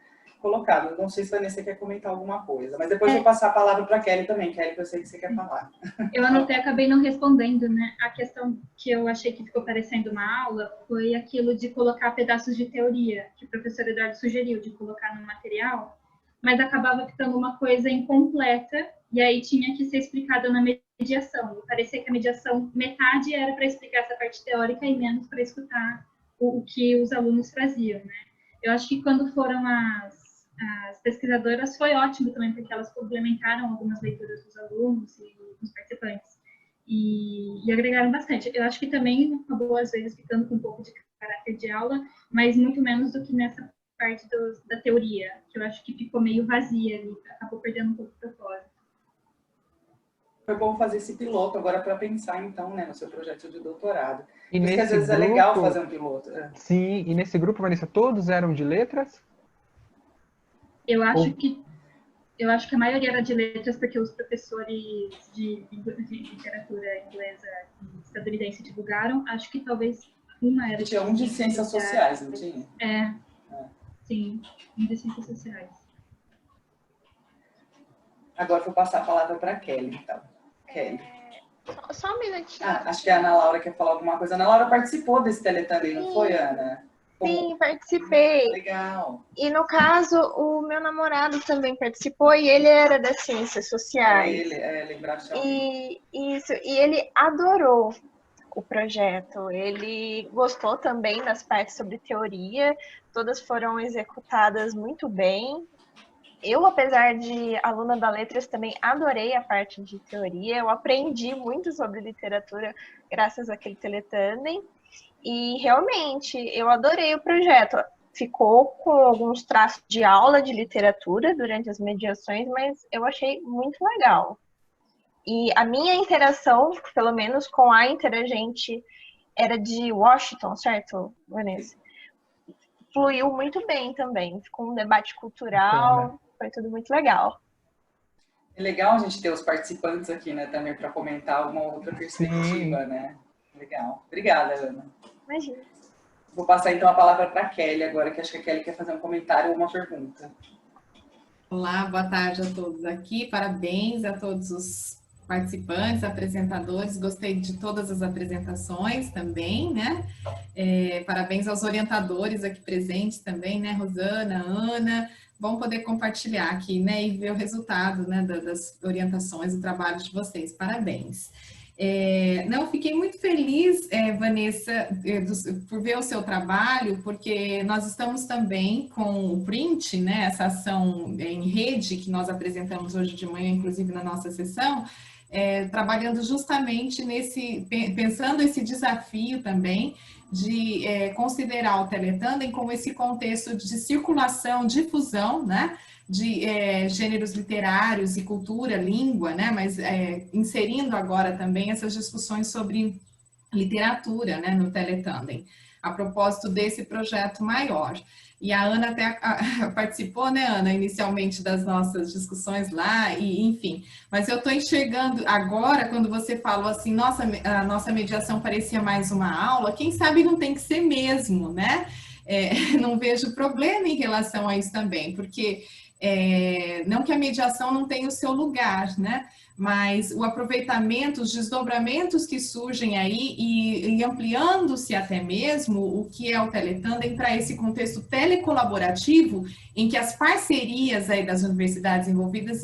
colocado. Não sei se a Vanessa quer comentar alguma coisa, mas depois eu vou passar a palavra para a Kelly também. Kelly, que eu sei que você quer falar. Eu anotei, acabei não respondendo, né? A questão que eu achei que ficou parecendo uma aula foi aquilo de colocar pedaços de teoria, que o professor Eduardo sugeriu, de colocar no material, mas acabava ficando uma coisa incompleta e aí tinha que ser explicado na mediação. E parecia que a mediação, metade era para explicar essa parte teórica e menos para escutar o que os alunos traziam, né? Eu acho que quando foram as pesquisadoras foi ótimo também, porque elas complementaram algumas leituras dos alunos e dos participantes. E agregaram bastante. Eu acho que também acabou, às vezes, ficando com um pouco de caráter de aula, mas muito menos do que nessa parte da teoria, que eu acho que ficou meio vazia ali, acabou perdendo um pouco do propósito. Foi bom fazer esse piloto agora para pensar, então, né, no seu projeto de doutorado. E Por isso que às vezes grupo, é legal fazer um piloto. Sim, e nesse grupo, Vanessa, todos eram de letras? Eu acho que a maioria era de letras, porque os professores de literatura inglesa e estadunidense divulgaram. Acho que talvez uma era... Tinha um de ciências sociais, não tinha? Sim, um de ciências sociais. Agora vou passar a palavra para a Kelly, então. Kelly. Só um minutinho. Acho que a Ana Laura quer falar alguma coisa. A Ana Laura participou desse Teletubbies, não foi, Ana? Sim, participei. Legal. E no caso, o meu namorado também participou e ele era das ciências sociais. Lembrava de Isso, e ele adorou o projeto. Ele gostou também das partes sobre teoria, todas foram executadas muito bem. Eu, apesar de aluna da Letras, também adorei a parte de teoria. Eu aprendi muito sobre literatura graças àquele teletandem. E realmente, eu adorei o projeto. Ficou com alguns traços de aula de literatura durante as mediações, mas eu achei muito legal. E a minha interação, pelo menos com a Interagente, era de Washington, certo, Vanessa? Fluiu muito bem também. Ficou um debate cultural, foi tudo muito legal. É legal a gente ter os participantes aqui, né, também para comentar uma outra perspectiva, né? Legal. Obrigada, Ana. Imagina. Vou passar então a palavra para a Kelly agora, que acho que a Kelly quer fazer um comentário ou uma pergunta. Olá, boa tarde a todos aqui. Parabéns a todos os participantes, apresentadores. Gostei de todas as apresentações também, né? Parabéns aos orientadores aqui presentes também, né? Rosana, Ana. Vamos poder compartilhar aqui, né? E ver o resultado, né? Das orientações, do trabalho de vocês. Parabéns. Fiquei muito feliz, Vanessa, por ver o seu trabalho, porque nós estamos também com o Print, né, essa ação em rede que nós apresentamos hoje de manhã, inclusive na nossa sessão, trabalhando justamente pensando esse desafio também de considerar o teletandem como esse contexto de circulação, difusão, né, de gêneros literários e cultura, língua, né, mas inserindo agora também essas discussões sobre literatura, né, no teletandem, a propósito desse projeto maior. E a Ana até participou, né, Ana, inicialmente das nossas discussões lá, e enfim. Mas eu estou enxergando agora, quando você falou assim, nossa, a nossa mediação parecia mais uma aula, quem sabe não tem que ser mesmo, né? Não vejo problema em relação a isso também, porque não que a mediação não tenha o seu lugar, né? Mas o aproveitamento, os desdobramentos que surgem aí e ampliando-se até mesmo o que é o teletandem para esse contexto telecolaborativo em que as parcerias aí das universidades envolvidas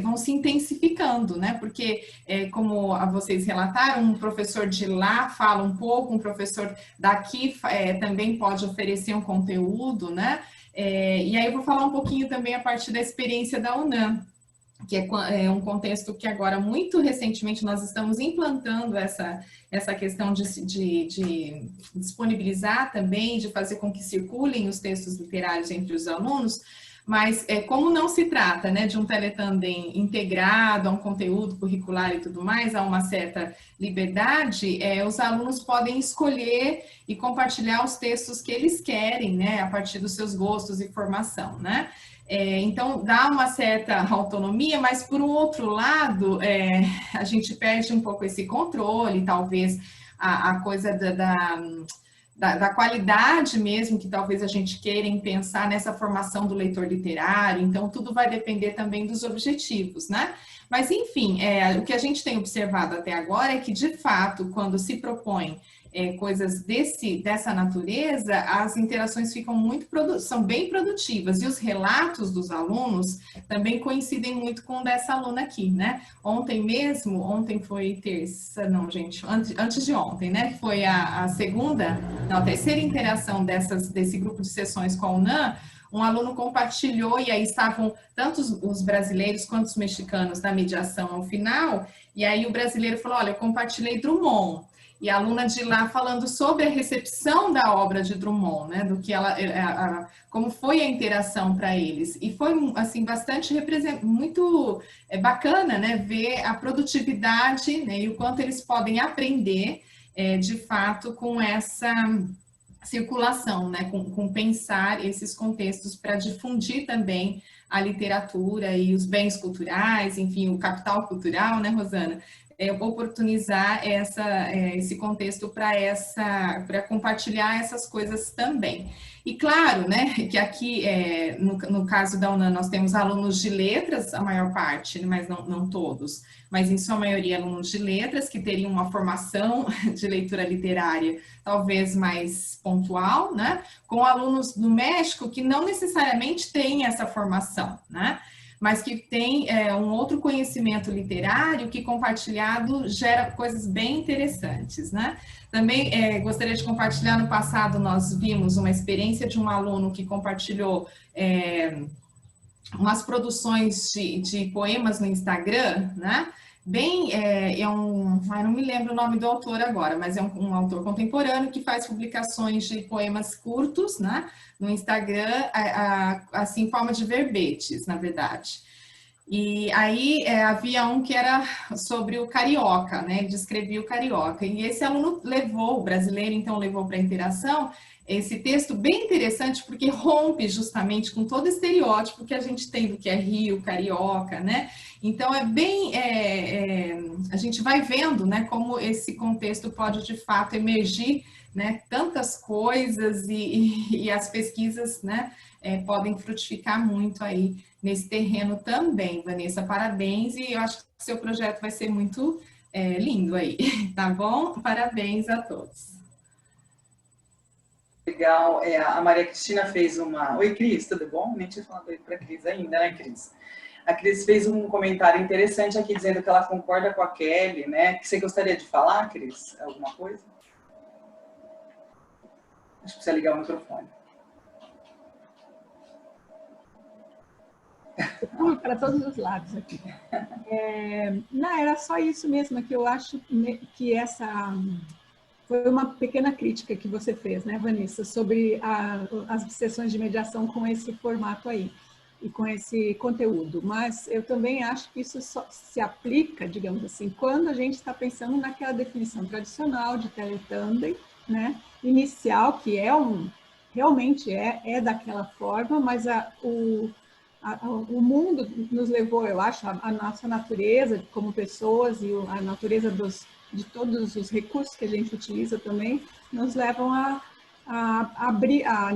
vão se intensificando, né? Porque, como vocês relataram, um professor de lá fala um pouco, um professor daqui também pode oferecer um conteúdo, né? E aí eu vou falar um pouquinho também a partir da experiência da UNAM, que é um contexto que agora, muito recentemente, nós estamos implantando essa questão de disponibilizar também, de fazer com que circulem os textos literários entre os alunos, mas como não se trata, né, de um teletandem integrado a um conteúdo curricular e tudo mais, há uma certa liberdade, os alunos podem escolher e compartilhar os textos que eles querem, né, a partir dos seus gostos e formação, né? Então, dá uma certa autonomia, mas, por um outro lado, a gente perde um pouco esse controle, talvez a coisa da qualidade mesmo, que talvez a gente queira em pensar nessa formação do leitor literário, então tudo vai depender também dos objetivos, né? Mas, enfim, o que a gente tem observado até agora é que, de fato, quando se propõe coisas dessa natureza, as interações são bem produtivas, e os relatos dos alunos também coincidem muito com o dessa aluna aqui, né? Ontem foi terça, não, gente, antes de ontem, né? Que foi a terceira interação desse grupo de sessões com a UNAM. Um aluno compartilhou, e aí estavam tanto os brasileiros quanto os mexicanos na mediação ao final, e aí o brasileiro falou, olha, eu compartilhei Drummond, e a aluna de lá falando sobre a recepção da obra de Drummond, né, do que como foi a interação para eles, e foi, assim, muito bacana, né, ver a produtividade, né, e o quanto eles podem aprender, de fato, com essa circulação, né, com pensar esses contextos para difundir também a literatura e os bens culturais, enfim, o capital cultural, né, Rosana? Oportunizar esse contexto para compartilhar essas coisas também. E claro, né, que aqui, no caso da UNAM, nós temos alunos de letras, a maior parte, mas não todos, mas em sua maioria alunos de letras, que teriam uma formação de leitura literária talvez mais pontual, né, com alunos do México que não necessariamente têm essa formação, né, mas que tem um outro conhecimento literário que, compartilhado, gera coisas bem interessantes, né? Também gostaria de compartilhar, no passado nós vimos uma experiência de um aluno que compartilhou umas produções de poemas no Instagram, né? Não me lembro o nome do autor agora, mas é um autor contemporâneo que faz publicações de poemas curtos, né, no Instagram, assim, em forma de verbetes, na verdade. E aí havia um que era sobre o carioca, né, ele descrevia o carioca, e esse aluno o brasileiro então levou para a interação esse texto bem interessante, porque rompe justamente com todo estereótipo que a gente tem do que é Rio, carioca, né? Então, a gente vai vendo, né, como esse contexto pode, de fato, emergir, né, tantas coisas e as pesquisas, né, podem frutificar muito aí nesse terreno também. Vanessa, parabéns, e eu acho que o seu projeto vai ser muito lindo aí, tá bom? Parabéns a todos. Legal, a Maria Cristina fez uma... Oi, Cris, tudo bom? Nem tinha falado para a Cris ainda, né, Cris? A Cris fez um comentário interessante aqui, dizendo que ela concorda com a Kelly, né? Que você gostaria de falar, Cris? Alguma coisa? Acho que precisa ligar o microfone. Para todos os lados aqui. Não, era só isso mesmo, que eu acho que essa... Foi uma pequena crítica que você fez, né, Vanessa, sobre as sessões de mediação com esse formato aí e com esse conteúdo. Mas eu também acho que isso só se aplica, digamos assim, quando a gente está pensando naquela definição tradicional de teletandem, né, inicial, que realmente é daquela forma, mas o mundo nos levou, eu acho, a nossa natureza como pessoas e a natureza de todos os recursos que a gente utiliza também, nos levam a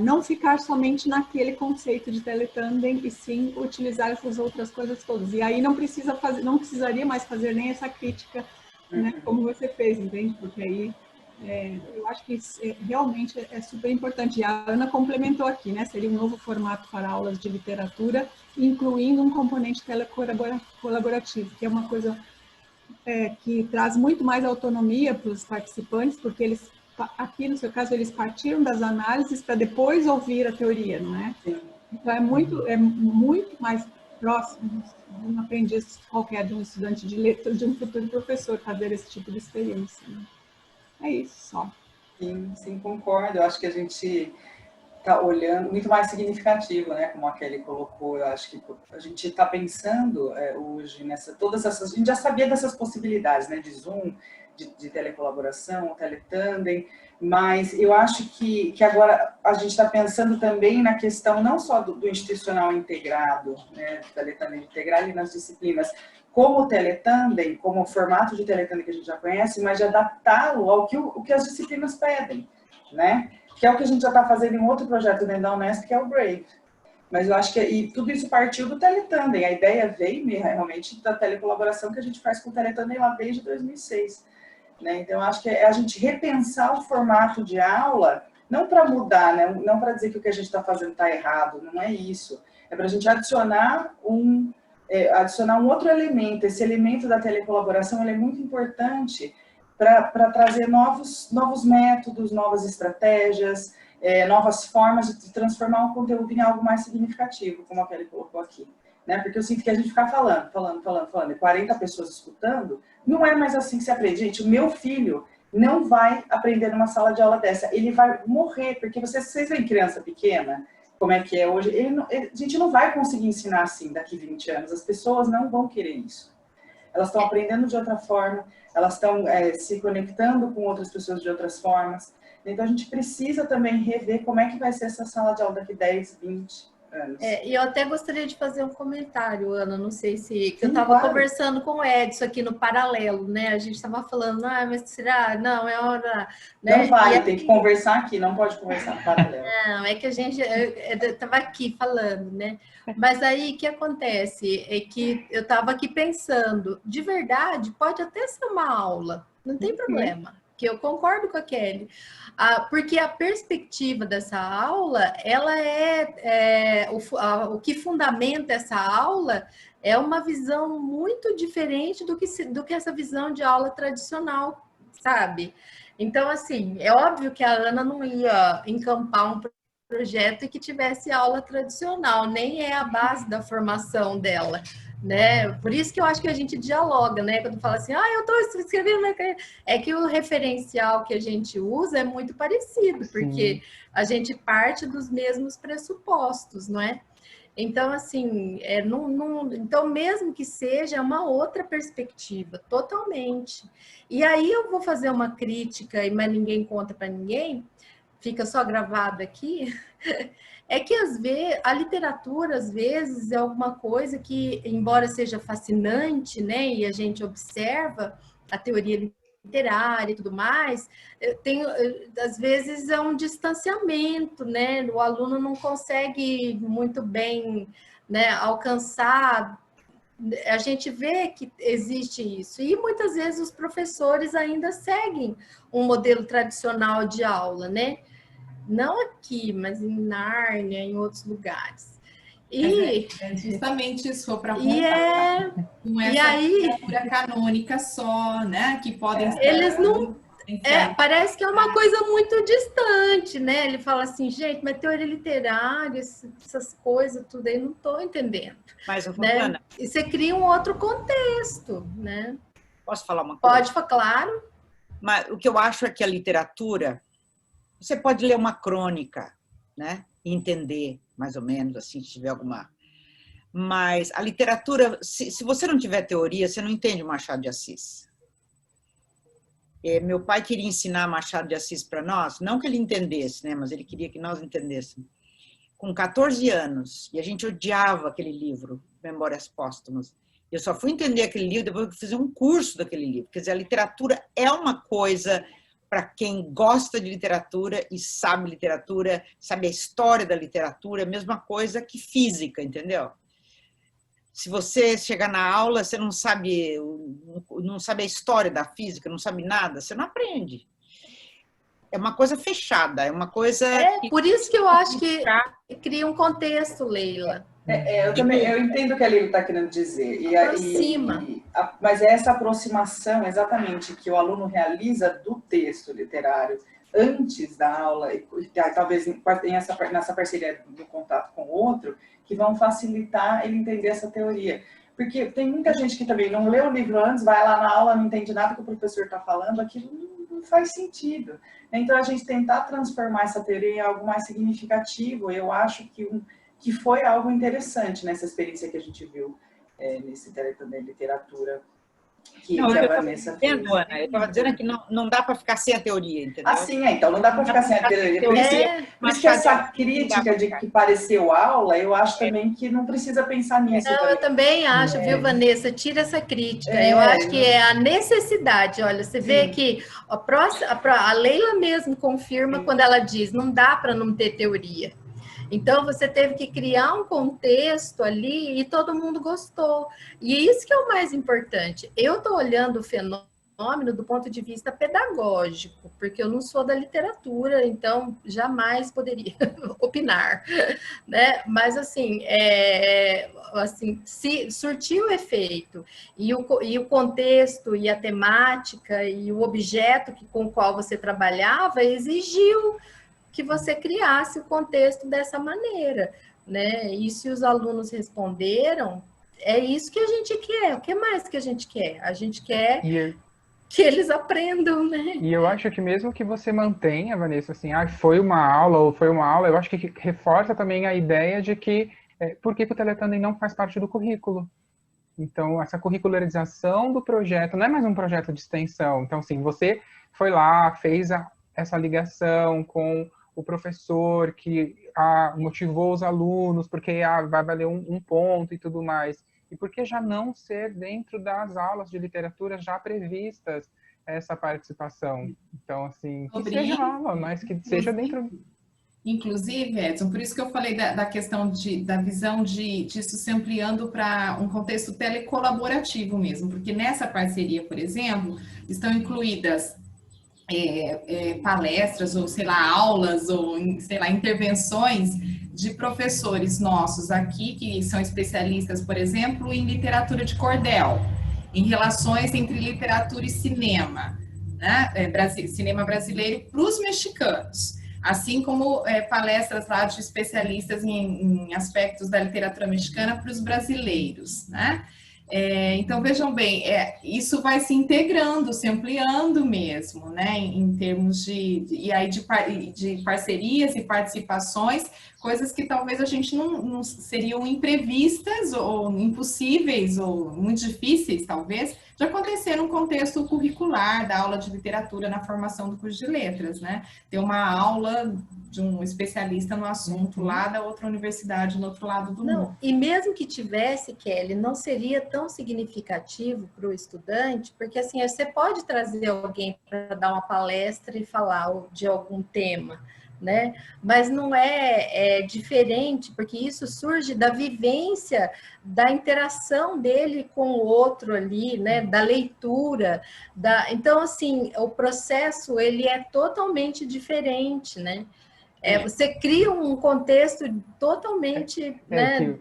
não ficar somente naquele conceito de teletandem e sim utilizar essas outras coisas todas. E aí não precisaria mais fazer nem essa crítica, né, como você fez, entende? Porque aí eu acho que isso realmente é super importante. E a Ana complementou aqui, né? Seria um novo formato para aulas de literatura, incluindo um componente telecolaborativo, que é uma coisa que traz muito mais autonomia para os participantes, porque eles, aqui no seu caso, eles partiram das análises para depois ouvir a teoria, não é? Sim. Então é muito mais próximo de um aprendiz qualquer, de um estudante de letras, de um futuro professor, fazer esse tipo de experiência, né? É isso só. Sim, concordo. Eu acho que a gente está olhando muito mais significativo, né? Como a Kelly colocou, eu acho que a gente está pensando hoje todas essas. A gente já sabia dessas possibilidades, né? De Zoom, de telecolaboração, teletandem, mas eu acho que agora a gente está pensando também na questão não só do institucional integrado, né? Do teletandem integrado e nas disciplinas, como teletandem, como o formato de teletandem que a gente já conhece, mas de adaptá-lo ao que as disciplinas pedem, né? Que é o que a gente já está fazendo em outro projeto dentro da Unesp, que é o Brave. Mas eu acho que tudo isso partiu do teletandem. A ideia veio realmente da telecolaboração que a gente faz com o teletandem lá desde 2006. né? Então, eu acho que é a gente repensar o formato de aula, não para mudar, né? Não para dizer que o que a gente está fazendo está errado, não é isso. É para a gente adicionar um outro elemento. Esse elemento da telecolaboração ele é muito importante para trazer novos métodos, novas estratégias, novas formas de transformar um conteúdo em algo mais significativo, como a Kelly colocou aqui. Né? Porque eu sinto que a gente fica falando, e 40 pessoas escutando, não é mais assim que se aprende. Gente, o meu filho não vai aprender numa sala de aula dessa, ele vai morrer, porque vocês veem criança pequena, como é que é hoje, a gente não vai conseguir ensinar assim daqui 20 anos, as pessoas não vão querer isso. Elas estão aprendendo de outra forma, elas estão se conectando com outras pessoas de outras formas. Então, a gente precisa também rever como é que vai ser essa sala de aula daqui 10, 20 anos. E eu até gostaria de fazer um comentário, Ana, não sei se... Sim, eu estava claro. Conversando com o Edson aqui no paralelo, né? A gente estava falando, mas será? Não, é hora... Né? Não vai, tem que conversar aqui, não pode conversar no paralelo. Não, é que a gente... Eu estava aqui falando, né? Mas aí, o que acontece? É que eu estava aqui pensando, de verdade, pode até ser uma aula, não tem problema, que eu concordo com a Kelly, porque a perspectiva dessa aula, ela o que fundamenta essa aula é uma visão muito diferente do que essa visão de aula tradicional, sabe? Então, assim, é óbvio que a Ana não ia encampar um projeto que tivesse aula tradicional, nem é a base da formação dela, né? Por isso que eu acho que a gente dialoga, né? Quando fala assim, eu estou escrevendo, é que o referencial que a gente usa é muito parecido, porque a gente parte dos mesmos pressupostos, não é? Então, assim, então mesmo que seja uma outra perspectiva, totalmente. E aí eu vou fazer uma crítica, mas ninguém conta para ninguém, fica só gravado aqui, é que a literatura, às vezes, é alguma coisa que, embora seja fascinante, né, e a gente observa a teoria literária e tudo mais, às vezes é um distanciamento, né, o aluno não consegue muito bem, né, alcançar. A gente vê que existe isso, e muitas vezes os professores ainda seguem um modelo tradicional de aula, né? Não aqui, mas em Nárnia, em outros lugares. E justamente isso, para romper com essa literatura canônica só, né? Que podem ser... Eles não... parece que é uma coisa muito distante, né? Ele fala assim, gente, mas teoria literária, essas coisas, tudo aí, não estou entendendo. Mas, né? E você cria um outro contexto, né? Posso falar uma coisa? Pode, claro. Mas o que eu acho é que a literatura, você pode ler uma crônica, né? E entender, mais ou menos, assim, se tiver alguma... Mas a literatura, se você não tiver teoria, você não entende o Machado de Assis. Meu pai queria ensinar Machado de Assis para nós, não que ele entendesse, né? Mas ele queria que nós entendêssemos. Com 14 anos, e a gente odiava aquele livro, Memórias Póstumas. Eu só fui entender aquele livro depois que eu fiz um curso daquele livro. Quer dizer, a literatura é uma coisa para quem gosta de literatura e sabe literatura, sabe a história da literatura, é a mesma coisa que física, entendeu? Se você chegar na aula, você não sabe a história da física, não sabe nada, você não aprende. É uma coisa fechada, é uma coisa... por isso que eu acho que cria um contexto, Leila. Eu entendo o que a Leila está querendo dizer. Mas é essa aproximação, exatamente, que o aluno realiza do texto literário antes da aula, e talvez nessa parceria do contato com o outro, que vão facilitar ele entender essa teoria. Porque tem muita gente que também não lê o livro antes, vai lá na aula, não entende nada que o professor está falando, aquilo não faz sentido. Então, a gente tentar transformar essa teoria em algo mais significativo, eu acho que foi algo interessante nessa experiência que a gente viu nesse Teletandem Literatura. Eu estava dizendo que não dá para ficar sem a teoria, entendeu? Então não dá para ficar sem a teoria. Por isso que essa crítica de que pareceu aula, eu acho também que não precisa pensar nisso. Eu também acho, viu, Vanessa? Tira essa crítica. Eu acho que é a necessidade. Olha, você vê que a Leila mesmo confirma quando ela diz, não dá para não ter teoria. Então, você teve que criar um contexto ali e todo mundo gostou. E isso que é o mais importante. Eu estou olhando o fenômeno fenômeno do ponto de vista pedagógico, porque eu não sou da literatura, então jamais poderia opinar, né? Mas assim, se surtiu efeito e o contexto e a temática e o objeto com o qual você trabalhava exigiu que você criasse o contexto dessa maneira, né? E se os alunos responderam, é isso que a gente quer. O que mais que a gente quer? A gente quer que eles aprendam, né? E eu acho que mesmo que você mantenha, Vanessa, assim, foi uma aula ou foi uma aula, eu acho que reforça também a ideia de que por que o Teletandem não faz parte do currículo? Então, essa curricularização do projeto não é mais um projeto de extensão. Então, assim, você foi lá, fez essa ligação com o professor que motivou os alunos, porque vai valer um ponto e tudo mais. E por que já não ser dentro das aulas de literatura já previstas essa participação? Então, assim, que seja aula, mas que seja dentro... Inclusive, Edson, por isso que eu falei da questão da visão disso se ampliando para um contexto telecolaborativo mesmo, porque nessa parceria, por exemplo, estão incluídas palestras, ou sei lá, aulas, ou sei lá, intervenções de professores nossos aqui, que são especialistas, por exemplo, em literatura de cordel, em relações entre literatura e cinema, né? Cinema brasileiro para os mexicanos, assim como palestras lá de especialistas em aspectos da literatura mexicana para os brasileiros, né? Então, vejam bem, isso vai se integrando, se ampliando mesmo, né, em termos de parcerias e participações, coisas que talvez a gente não seriam imprevistas ou impossíveis ou muito difíceis, talvez, de acontecer num contexto curricular da aula de literatura na formação do curso de letras, né? Ter uma aula de um especialista no assunto lá da outra universidade, no outro lado do mundo. E mesmo que tivesse, Kelly, não seria tão significativo para o estudante, porque assim, você pode trazer alguém para dar uma palestra e falar de algum tema, né? Mas não é diferente, porque isso surge da vivência, da interação dele com o outro ali, né? Da leitura, então assim, o processo ele é totalmente diferente, né? Você cria um contexto totalmente, né?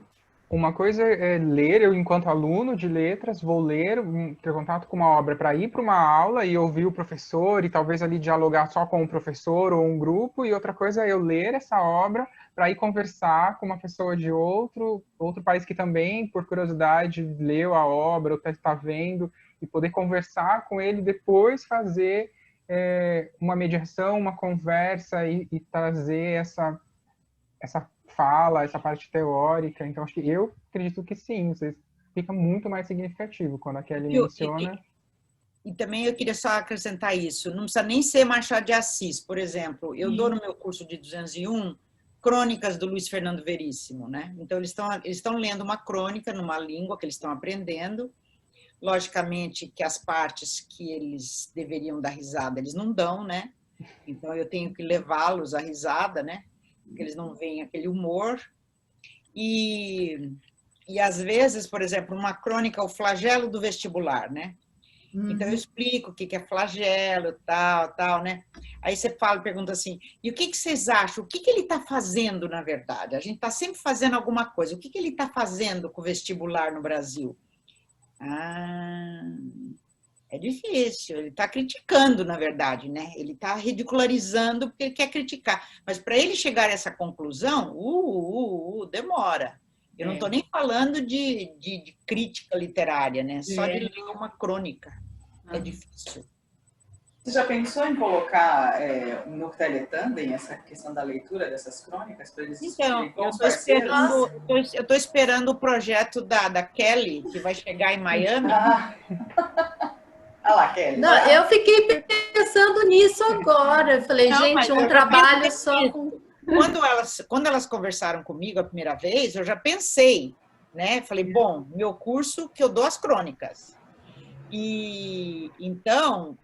Uma coisa é ler, eu enquanto aluno de letras, vou ler, ter contato com uma obra para ir para uma aula e ouvir o professor e talvez ali dialogar só com o professor ou um grupo, e outra coisa é eu ler essa obra para ir conversar com uma pessoa de outro país que também, por curiosidade, leu a obra ou está vendo, e poder conversar com ele, depois fazer uma mediação, uma conversa e trazer essa fala, essa parte teórica. Então, eu acredito que sim, fica muito mais significativo quando a Kelly menciona. E também eu queria só acrescentar isso, não precisa nem ser Machado de Assis, por exemplo, eu dou no meu curso de 201 crônicas do Luiz Fernando Veríssimo, né? Então, eles estão lendo uma crônica numa língua que eles estão aprendendo. Logicamente que as partes que eles deveriam dar risada, eles não dão, né? Então, eu tenho que levá-los à risada, né? Porque eles não veem aquele humor. E às vezes, por exemplo, uma crônica, o flagelo do vestibular, né? Então, eu explico o que é flagelo, tal, né? Aí você pergunta assim, e o que vocês acham? O que ele está fazendo, na verdade? A gente está sempre fazendo alguma coisa. O que ele está fazendo com o vestibular no Brasil? É difícil. Ele está criticando, na verdade, né? Ele está ridicularizando porque ele quer criticar. Mas para ele chegar a essa conclusão, demora. Eu não estou nem falando de crítica literária, né? Só de ler uma crônica. É difícil. Você já pensou em colocar no Teletandem essa questão da leitura dessas crônicas para eles discutirem com os parceiros? Eu estou esperando o projeto da Kelly, que vai chegar em Miami. Olha lá, Kelly. Não, eu fiquei pensando nisso agora. Eu falei, gente, um trabalho só com... Quando elas conversaram comigo a primeira vez, eu já pensei, né? Falei, bom, meu curso que eu dou as crônicas. E então,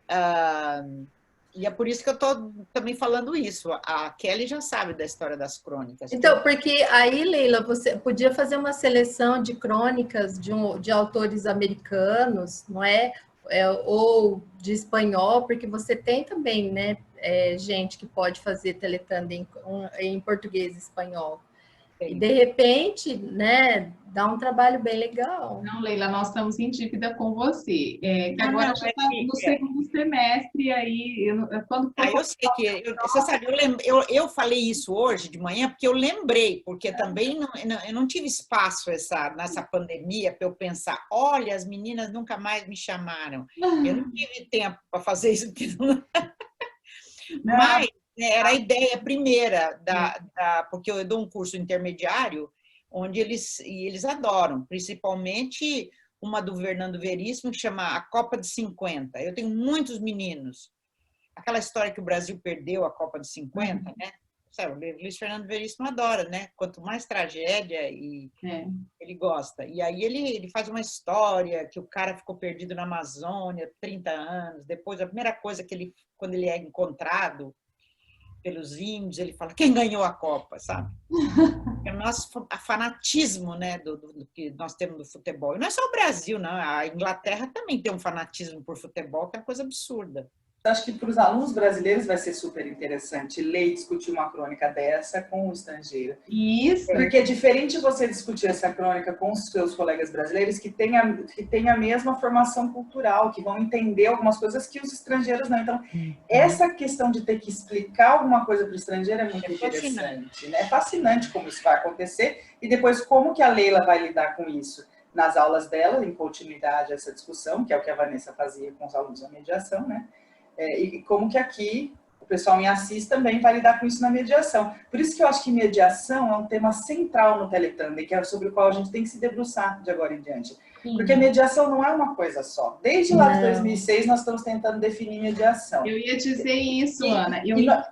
e é por isso que eu estou também falando isso. A Kelly já sabe da história das crônicas. Então, porque aí, Leila, você podia fazer uma seleção de crônicas de autores americanos, não é? ou de espanhol, porque você tem também, né, gente que pode fazer teletanda em português e espanhol. E, de repente, né, dá um trabalho bem legal. Não, Leila, nós estamos em dívida com você. Que agora já está no segundo semestre, aí, quando... eu sei que... Você sabe, eu falei isso hoje de manhã, porque eu lembrei, porque também eu não tive espaço nessa pandemia para eu pensar, olha, as meninas nunca mais me chamaram. Eu não tive tempo para fazer isso. Mas... era a ideia primeira, porque eu dou um curso intermediário, onde eles adoram, principalmente uma do Fernando Veríssimo, que chama A Copa de 50. Eu tenho muitos meninos. Aquela história que o Brasil perdeu a Copa de 50, né? Sabe, o Luiz Fernando Veríssimo adora, né? Quanto mais tragédia, ele gosta. E aí ele faz uma história que o cara ficou perdido na Amazônia 30 anos. Depois, a primeira coisa quando ele é encontrado pelos índios, ele fala, quem ganhou a Copa, sabe? É o nosso fanatismo, né, do que nós temos do futebol. E não é só o Brasil, não. A Inglaterra também tem um fanatismo por futebol, que é uma coisa absurda. Acho que para os alunos brasileiros vai ser super interessante ler e discutir uma crônica dessa com o estrangeiro. Isso. Porque é diferente você discutir essa crônica com os seus colegas brasileiros que têm a mesma formação cultural, que vão entender algumas coisas que os estrangeiros não. Então, essa questão de ter que explicar alguma coisa para o estrangeiro é muito interessante. Né? É fascinante como isso vai acontecer e depois como que a Leila vai lidar com isso nas aulas dela, em continuidade a essa discussão, que é o que a Vanessa fazia com os alunos da mediação, né? E como que aqui o pessoal em Assis também vai lidar com isso na mediação. Por isso que eu acho que mediação é um tema central no Teletandem, que é sobre o qual a gente tem que se debruçar de agora em diante. Porque mediação não é uma coisa só. Desde lá de 2006 nós estamos tentando definir mediação. Eu ia dizer isso, Ana.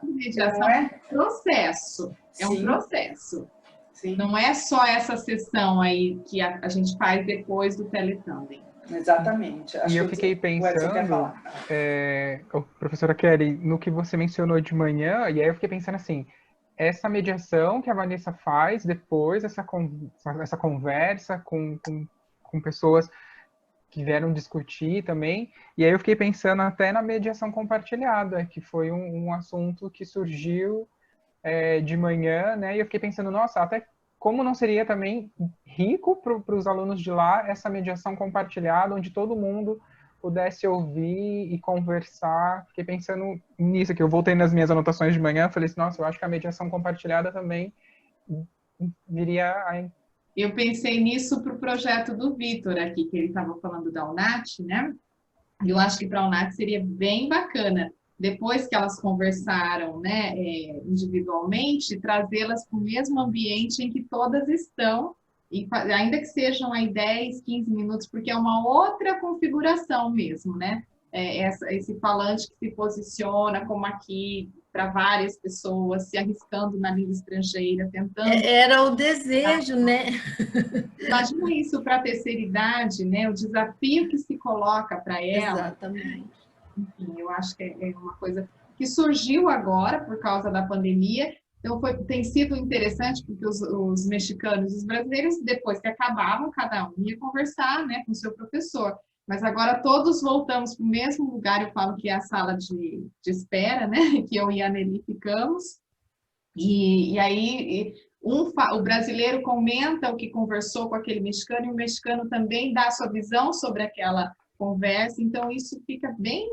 Mediação é um processo. É um processo. Sim. Não é só essa sessão aí que a gente faz depois do Teletandem. Exatamente. E eu fiquei pensando, professora Kelly, no que você mencionou de manhã, e aí eu fiquei pensando assim, essa mediação que a Vanessa faz depois, essa conversa com pessoas que vieram discutir também, e aí eu fiquei pensando até na mediação compartilhada, que foi um assunto que surgiu de manhã, né, e eu fiquei pensando, nossa, até como não seria também rico para os alunos de lá essa mediação compartilhada, onde todo mundo pudesse ouvir e conversar. Fiquei pensando nisso, que eu voltei nas minhas anotações de manhã, falei assim, nossa, eu acho que a mediação compartilhada também viria. Eu pensei nisso para o projeto do Vitor aqui, que ele estava falando da UNAT, né? Eu acho que para a UNAT seria bem bacana, depois que elas conversaram, né, individualmente, trazê-las para o mesmo ambiente em que todas estão, e ainda que sejam aí 10, 15 minutos, porque é uma outra configuração mesmo, né? Esse falante que se posiciona como aqui, para várias pessoas, se arriscando na língua estrangeira, tentando... Era o desejo, né? Imagina isso para a terceira idade, né? O desafio que se coloca para ela. Exatamente. Enfim, eu acho que é uma coisa que surgiu agora por causa da pandemia. Então, tem sido interessante porque os mexicanos e os brasileiros, depois que acabavam, cada um ia conversar, né, com o seu professor. Mas agora todos voltamos para o mesmo lugar, eu falo que é a sala de espera, né, que eu e a Nelly ficamos. E aí o brasileiro comenta o que conversou com aquele mexicano, e o mexicano também dá a sua visão sobre aquela conversa, então isso fica bem...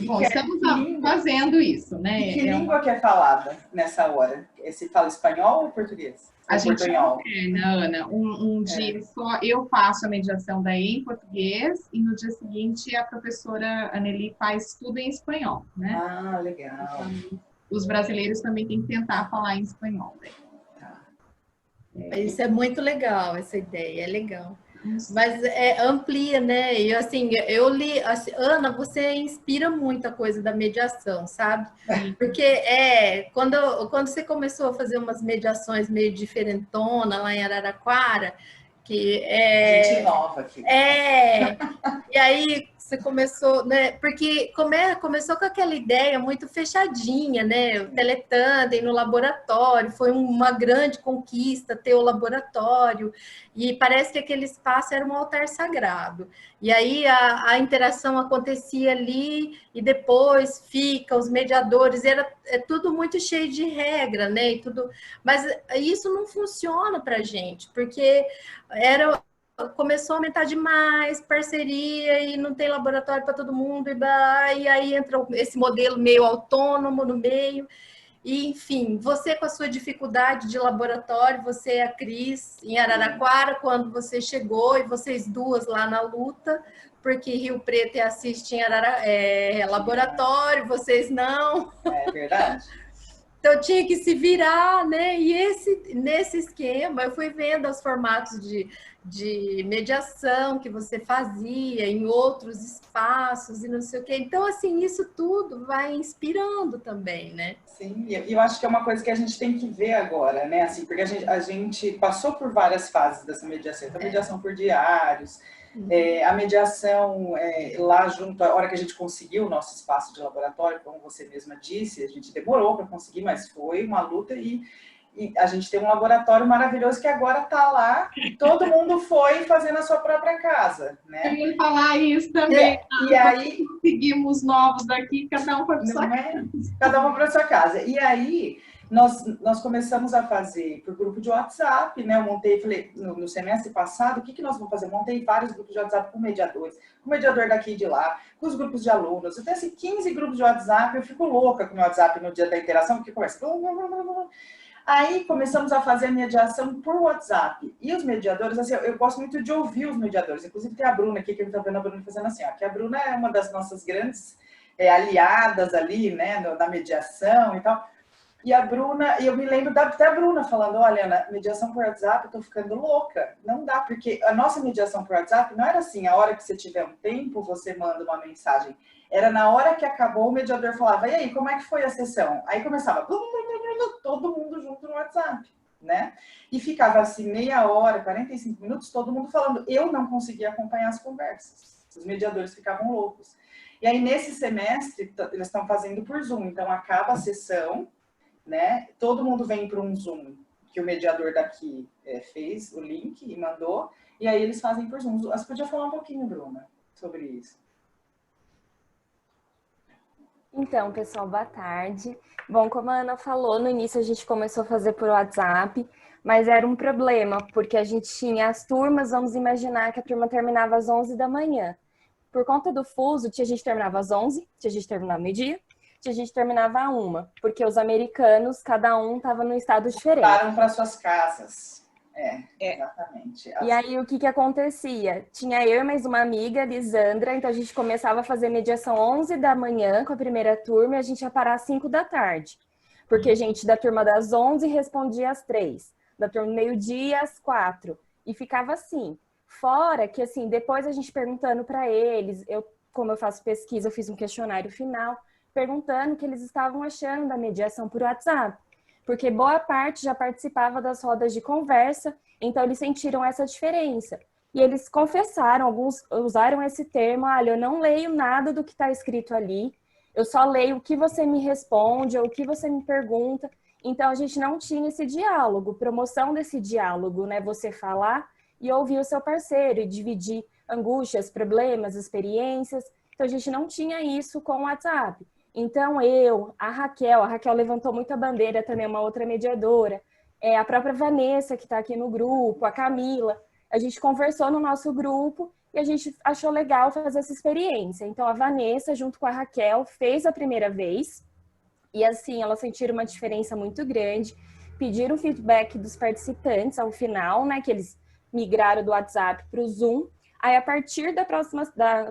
Bom, estamos fazendo isso, né? E que língua que é falada nessa hora? Se fala espanhol ou português? A gente alterna, Ana. Um dia só eu faço a mediação daí em português e no dia seguinte a professora Anneli faz tudo em espanhol, né? Ah, legal. Então, os brasileiros também têm que tentar falar em espanhol, né? Isso é muito legal, essa ideia, é legal. Mas amplia, né? E assim, eu li, assim, Ana, você inspira muita coisa da mediação, sabe? Porque quando você começou a fazer umas mediações meio diferentona lá em Araraquara, que gente nova aqui. E aí você começou, né? Porque começou com aquela ideia muito fechadinha, né? O Teletandem no laboratório, foi uma grande conquista ter o laboratório, e parece que aquele espaço era um altar sagrado. E aí a interação acontecia ali, e depois fica, os mediadores, é tudo muito cheio de regra, né? E tudo, mas isso não funciona para a gente, porque começou a aumentar demais, parceria, e não tem laboratório para todo mundo, e aí entra esse modelo meio autônomo no meio, e enfim, você com a sua dificuldade de laboratório, você e a Cris em Araraquara, quando você chegou, e vocês duas lá na luta, porque Rio Preto e Assis tinham laboratório, vocês não. É verdade. Então, tinha que se virar, né? E nesse esquema, eu fui vendo os formatos de mediação que você fazia em outros espaços e não sei o quê. Então, assim, isso tudo vai inspirando também, né? Sim, e eu acho que é uma coisa que a gente tem que ver agora, né? Assim, porque a gente passou por várias fases dessa mediação. Então, mediação por diários, a mediação lá junto, a hora que a gente conseguiu o nosso espaço de laboratório, como você mesma disse, a gente demorou para conseguir, mas foi uma luta, e a gente tem um laboratório maravilhoso que agora está lá, todo mundo foi fazendo a sua própria casa, né? Eu ia falar isso também. E aí conseguimos novos daqui, cada um foi para sua casa. Cada um para sua casa. E aí nós começamos a fazer por grupo de WhatsApp, né? Eu montei, falei, no semestre passado, o que nós vamos fazer? Eu montei vários grupos de WhatsApp com mediadores, com o mediador daqui e de lá, com os grupos de alunos. Eu tenho assim 15 grupos de WhatsApp, eu fico louca com o meu WhatsApp no dia da interação, porque começa. Aí começamos a fazer a mediação por WhatsApp. E os mediadores, assim, eu gosto muito de ouvir os mediadores. Inclusive tem a Bruna aqui, que a gente está vendo a Bruna fazendo assim, ó, que a Bruna é uma das nossas grandes aliadas ali, né, na mediação e tal. E a Bruna, e eu me lembro até a Bruna falando, olha, Ana, mediação por WhatsApp, eu tô ficando louca. Não dá, porque a nossa mediação por WhatsApp não era assim, a hora que você tiver um tempo, você manda uma mensagem. Era na hora que acabou, o mediador falava, e aí, como é que foi a sessão? Aí começava, todo mundo junto no WhatsApp, né? E ficava assim, meia hora, 45 minutos, todo mundo falando. Eu não conseguia acompanhar as conversas. Os mediadores ficavam loucos. E aí, nesse semestre, eles estão fazendo por Zoom. Então, acaba a sessão, né? Todo mundo vem para um Zoom que o mediador daqui fez o link e mandou. E aí, eles fazem por Zoom. Você podia falar um pouquinho, Bruna, sobre isso? Então, pessoal, boa tarde. Bom, como a Ana falou, no início a gente começou a fazer por WhatsApp, mas era um problema, porque a gente tinha as turmas, vamos imaginar que a turma terminava às 11 da manhã. Por conta do fuso, tinha gente que terminava às 11, tinha gente que terminava meio-dia, tinha gente que terminava à 1, porque os americanos, cada um estava num estado diferente. Voltaram para suas casas. Exatamente. E aí, o que acontecia? Tinha eu e mais uma amiga, Lisandra, então a gente começava a fazer mediação 11 da manhã com a primeira turma e a gente ia parar às 5 da tarde. Porque a gente da turma das 11 respondia às 3, da turma do meio-dia às 4. E ficava assim. Fora que, assim, depois a gente perguntando para eles, como eu faço pesquisa, eu fiz um questionário final, perguntando o que eles estavam achando da mediação por WhatsApp. Porque boa parte já participava das rodas de conversa, então eles sentiram essa diferença. E eles confessaram, alguns usaram esse termo, olha, eu não leio nada do que está escrito ali, eu só leio o que você me responde ou o que você me pergunta. Então a gente não tinha esse diálogo, promoção desse diálogo, né? Você falar e ouvir o seu parceiro e dividir angústias, problemas, experiências. Então a gente não tinha isso com o WhatsApp. Então, a Raquel levantou muito a bandeira também, uma outra mediadora, a própria Vanessa, que está aqui no grupo, a Camila, a gente conversou no nosso grupo e a gente achou legal fazer essa experiência. Então, a Vanessa, junto com a Raquel, fez a primeira vez e, assim, elas sentiram uma diferença muito grande, pediram feedback dos participantes ao final, né, que eles migraram do WhatsApp para o Zoom. Aí, a partir da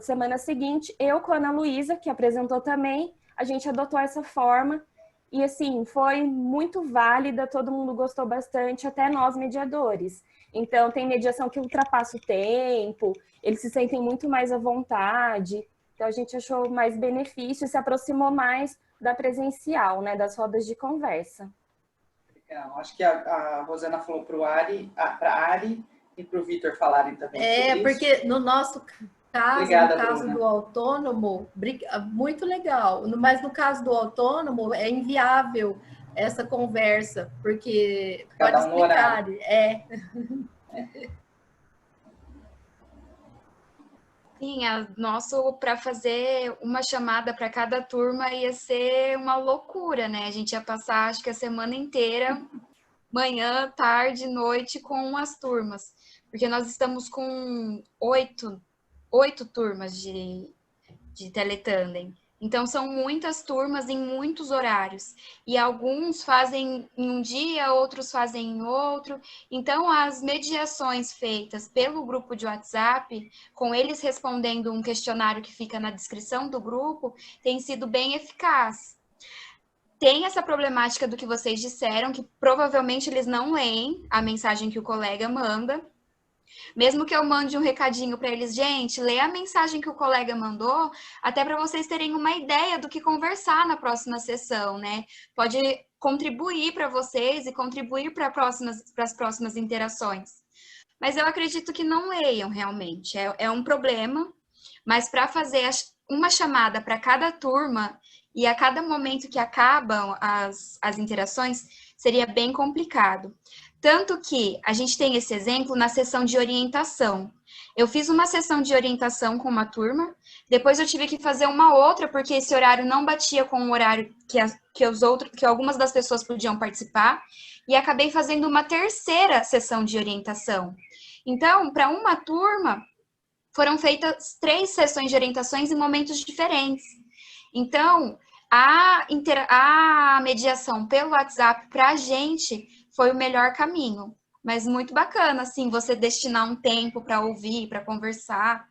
semana seguinte, eu com a Ana Luísa, que apresentou também, a gente adotou essa forma e, assim, foi muito válida, todo mundo gostou bastante, até nós mediadores. Então, tem mediação que ultrapassa o tempo, eles se sentem muito mais à vontade, então a gente achou mais benefício e se aproximou mais da presencial, né, das rodas de conversa. Legal. Acho que a Rosana falou para a Ari e para o Vitor falarem também sobre porque no nosso... Obrigada, no caso Bruna. do autônomo, muito legal, mas no caso do autônomo é inviável essa conversa, porque Cada pode um no explicar, horário. Sim, nosso para fazer uma chamada para cada turma ia ser uma loucura, né? A gente ia passar, acho que a semana inteira, manhã, tarde, noite, com as turmas, porque nós estamos com oito turmas de teletandem. Então, são muitas turmas em muitos horários. E alguns fazem em um dia, outros fazem em outro. Então, as mediações feitas pelo grupo de WhatsApp, com eles respondendo um questionário que fica na descrição do grupo, tem sido bem eficaz. Tem essa problemática do que vocês disseram, que provavelmente eles não leem a mensagem que o colega manda. Mesmo que eu mande um recadinho para eles, gente, lê a mensagem que o colega mandou, até para vocês terem uma ideia do que conversar na próxima sessão, né? Pode contribuir para vocês e contribuir para as próximas interações. Mas eu acredito que não leiam realmente, é um problema, mas para fazer uma chamada para cada turma e a cada momento que acabam as interações, seria bem complicado. Tanto que a gente tem esse exemplo na sessão de orientação. Eu fiz uma sessão de orientação com uma turma, depois eu tive que fazer uma outra, porque esse horário não batia com o horário que algumas das pessoas podiam participar, e acabei fazendo uma terceira sessão de orientação. Então, para uma turma, foram feitas 3 sessões de orientações em momentos diferentes. Então, a mediação pelo WhatsApp para a gente foi o melhor caminho. Mas muito bacana, assim, você destinar um tempo para ouvir, para conversar.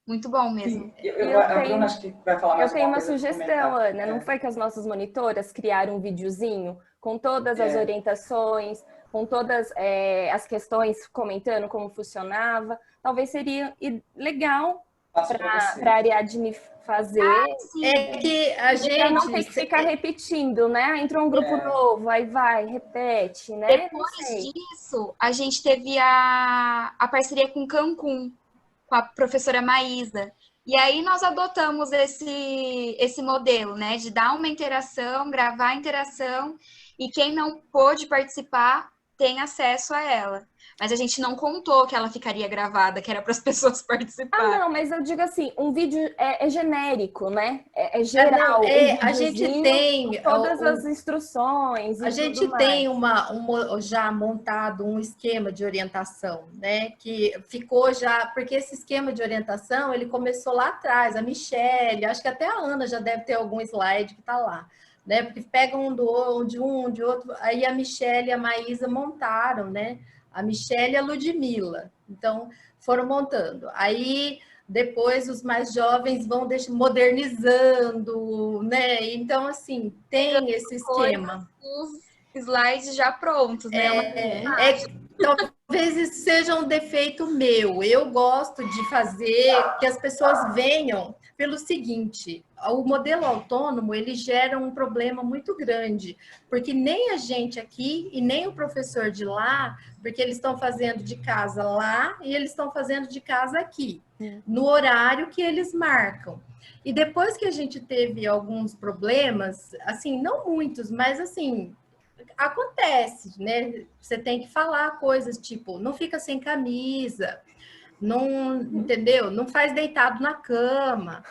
Muito bom mesmo. A Bruna acho que vai falar mais Eu tenho uma coisa sugestão, Ana. Não foi que as nossas monitoras criaram um videozinho com todas as orientações, com todas as questões, comentando como funcionava? Talvez seria legal para a Ariadne fazer. É que a gente não tem que ficar repetindo, né? Entrou um grupo novo, aí vai, repete, né? Depois disso, a gente teve a parceria com Cancún, com a professora Maísa. E aí nós adotamos esse modelo, né? De dar uma interação, gravar a interação, e quem não pôde participar tem acesso a ela. Mas a gente não contou que ela ficaria gravada, que era para as pessoas participarem. Ah, não, mas eu digo assim, um vídeo é genérico, né? É geral. A gente tem todas as instruções. A gente tem já montado um esquema de orientação, né? Que ficou já, porque esse esquema de orientação ele começou lá atrás. A Michelle, acho que até a Ana já deve ter algum slide que está lá. Né? Porque pegam de outro, aí a Michelle e a Maísa montaram, né? A Michelle e a Ludmilla. Então, foram montando. Aí, depois, os mais jovens vão modernizando, né? Então, assim, tem esse esquema. Os slides já prontos, né? Talvez isso seja um defeito meu. Eu gosto de fazer que as pessoas venham pelo seguinte: o modelo autônomo ele gera um problema muito grande, porque nem a gente aqui e nem o professor de lá, porque eles estão fazendo de casa lá e eles estão fazendo de casa aqui, no horário que eles marcam. E depois que a gente teve alguns problemas, assim, não muitos, mas assim, acontece, né? Você tem que falar coisas tipo, não fica sem camisa, não, entendeu? Não faz deitado na cama,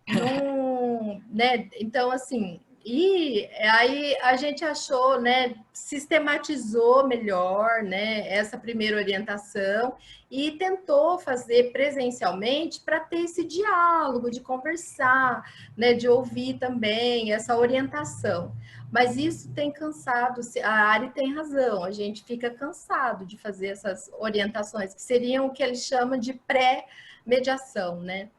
não, né? Então, assim, e aí a gente achou, né? Sistematizou melhor, né? Essa primeira orientação e tentou fazer presencialmente para ter esse diálogo, de conversar, né? De ouvir também essa orientação. Mas isso tem cansado, a Ari tem razão, a gente fica cansado de fazer essas orientações, que seriam o que eles chamam de pré-mediação, né?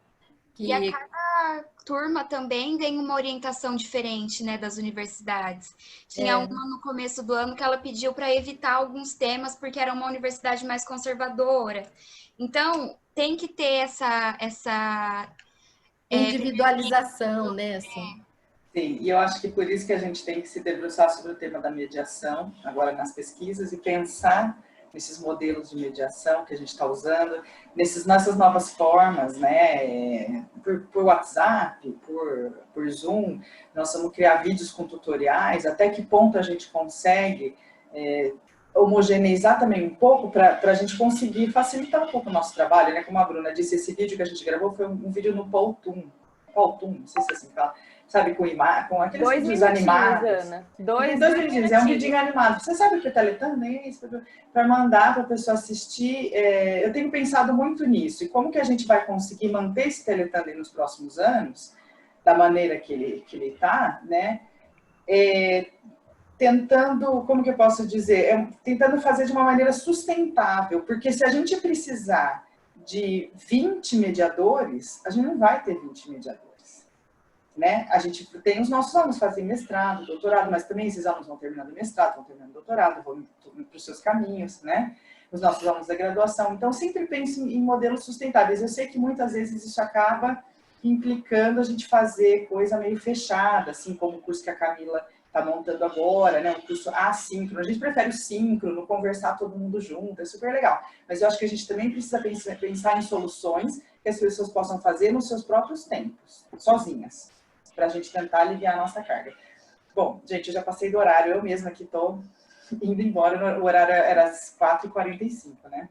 E a cada turma também vem uma orientação diferente, né, das universidades. Tinha uma no começo do ano que ela pediu para evitar alguns temas, porque era uma universidade mais conservadora. Então, tem que ter essa individualização, né, assim. Sim, e eu acho que por isso que a gente tem que se debruçar sobre o tema da mediação, agora nas pesquisas, e pensar nesses modelos de mediação que a gente está usando, nessas novas formas, né? Por WhatsApp, por Zoom, nós vamos criar vídeos com tutoriais, até que ponto a gente consegue homogeneizar também um pouco para a gente conseguir facilitar um pouco o nosso trabalho, né? Como a Bruna disse, esse vídeo que a gente gravou foi um vídeo no Powtoon, não sei se é assim que fala, sabe, com aqueles vídeos animados. Ana. Dois minutinhos, é um vídeo animado. Você sabe o que é Teletânia? É isso, para mandar para a pessoa assistir. Eu tenho pensado muito nisso, e como que a gente vai conseguir manter esse Teletânia nos próximos anos, da maneira que ele está, né? Tentando, como que eu posso dizer? Tentando fazer de uma maneira sustentável, porque se a gente precisar de 20 mediadores, a gente não vai ter 20 mediadores, né? A gente tem os nossos alunos fazem mestrado, doutorado, mas também esses alunos vão terminando mestrado, vão terminando doutorado, vão para os seus caminhos, né? Os nossos alunos da graduação. Então, sempre penso em modelos sustentáveis. Eu sei que muitas vezes isso acaba implicando a gente fazer coisa meio fechada, assim como o curso que a Camila está montando agora, né? Um curso assíncrono. A gente prefere o síncrono, conversar todo mundo junto, é super legal. Mas eu acho que a gente também precisa pensar em soluções que as pessoas possam fazer nos seus próprios tempos, sozinhas, para a gente tentar aliviar a nossa carga. Bom, gente, eu já passei do horário, eu mesma que estou indo embora, o horário era às 4h45, né?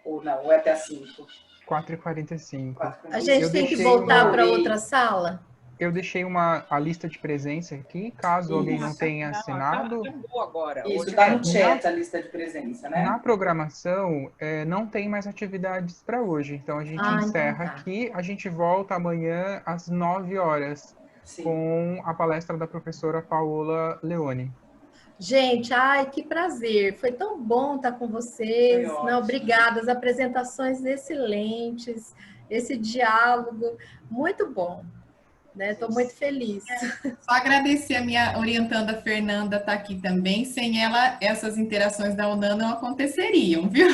Ou não, ou é até às 5h. 4h45. A gente tem que voltar para outra sala? Eu deixei a lista de presença aqui, caso alguém não tenha assinado. Agora. Isso, está no chat a lista de presença, né? Na programação, não tem mais atividades para hoje. Então, a gente encerra aqui. A gente volta amanhã às 9h, com a palestra da professora Paola Leone. Gente, que prazer. Foi tão bom estar com vocês. Não, obrigada. As apresentações excelentes, esse diálogo, muito bom. Estou muito feliz. Só agradecer a minha orientanda Fernanda estar aqui também. Sem ela, essas interações da UNAM não aconteceriam, viu?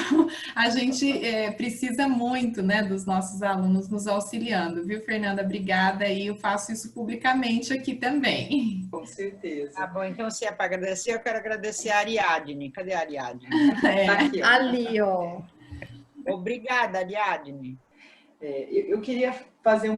A gente precisa muito, né, dos nossos alunos nos auxiliando, viu, Fernanda? Obrigada, e eu faço isso publicamente aqui também. Com certeza. Tá bom, então se é para agradecer, eu quero agradecer a Ariadne. Cadê a Ariadne? Tá aqui, ó. Ali, ó. Obrigada, Ariadne. Eu queria fazer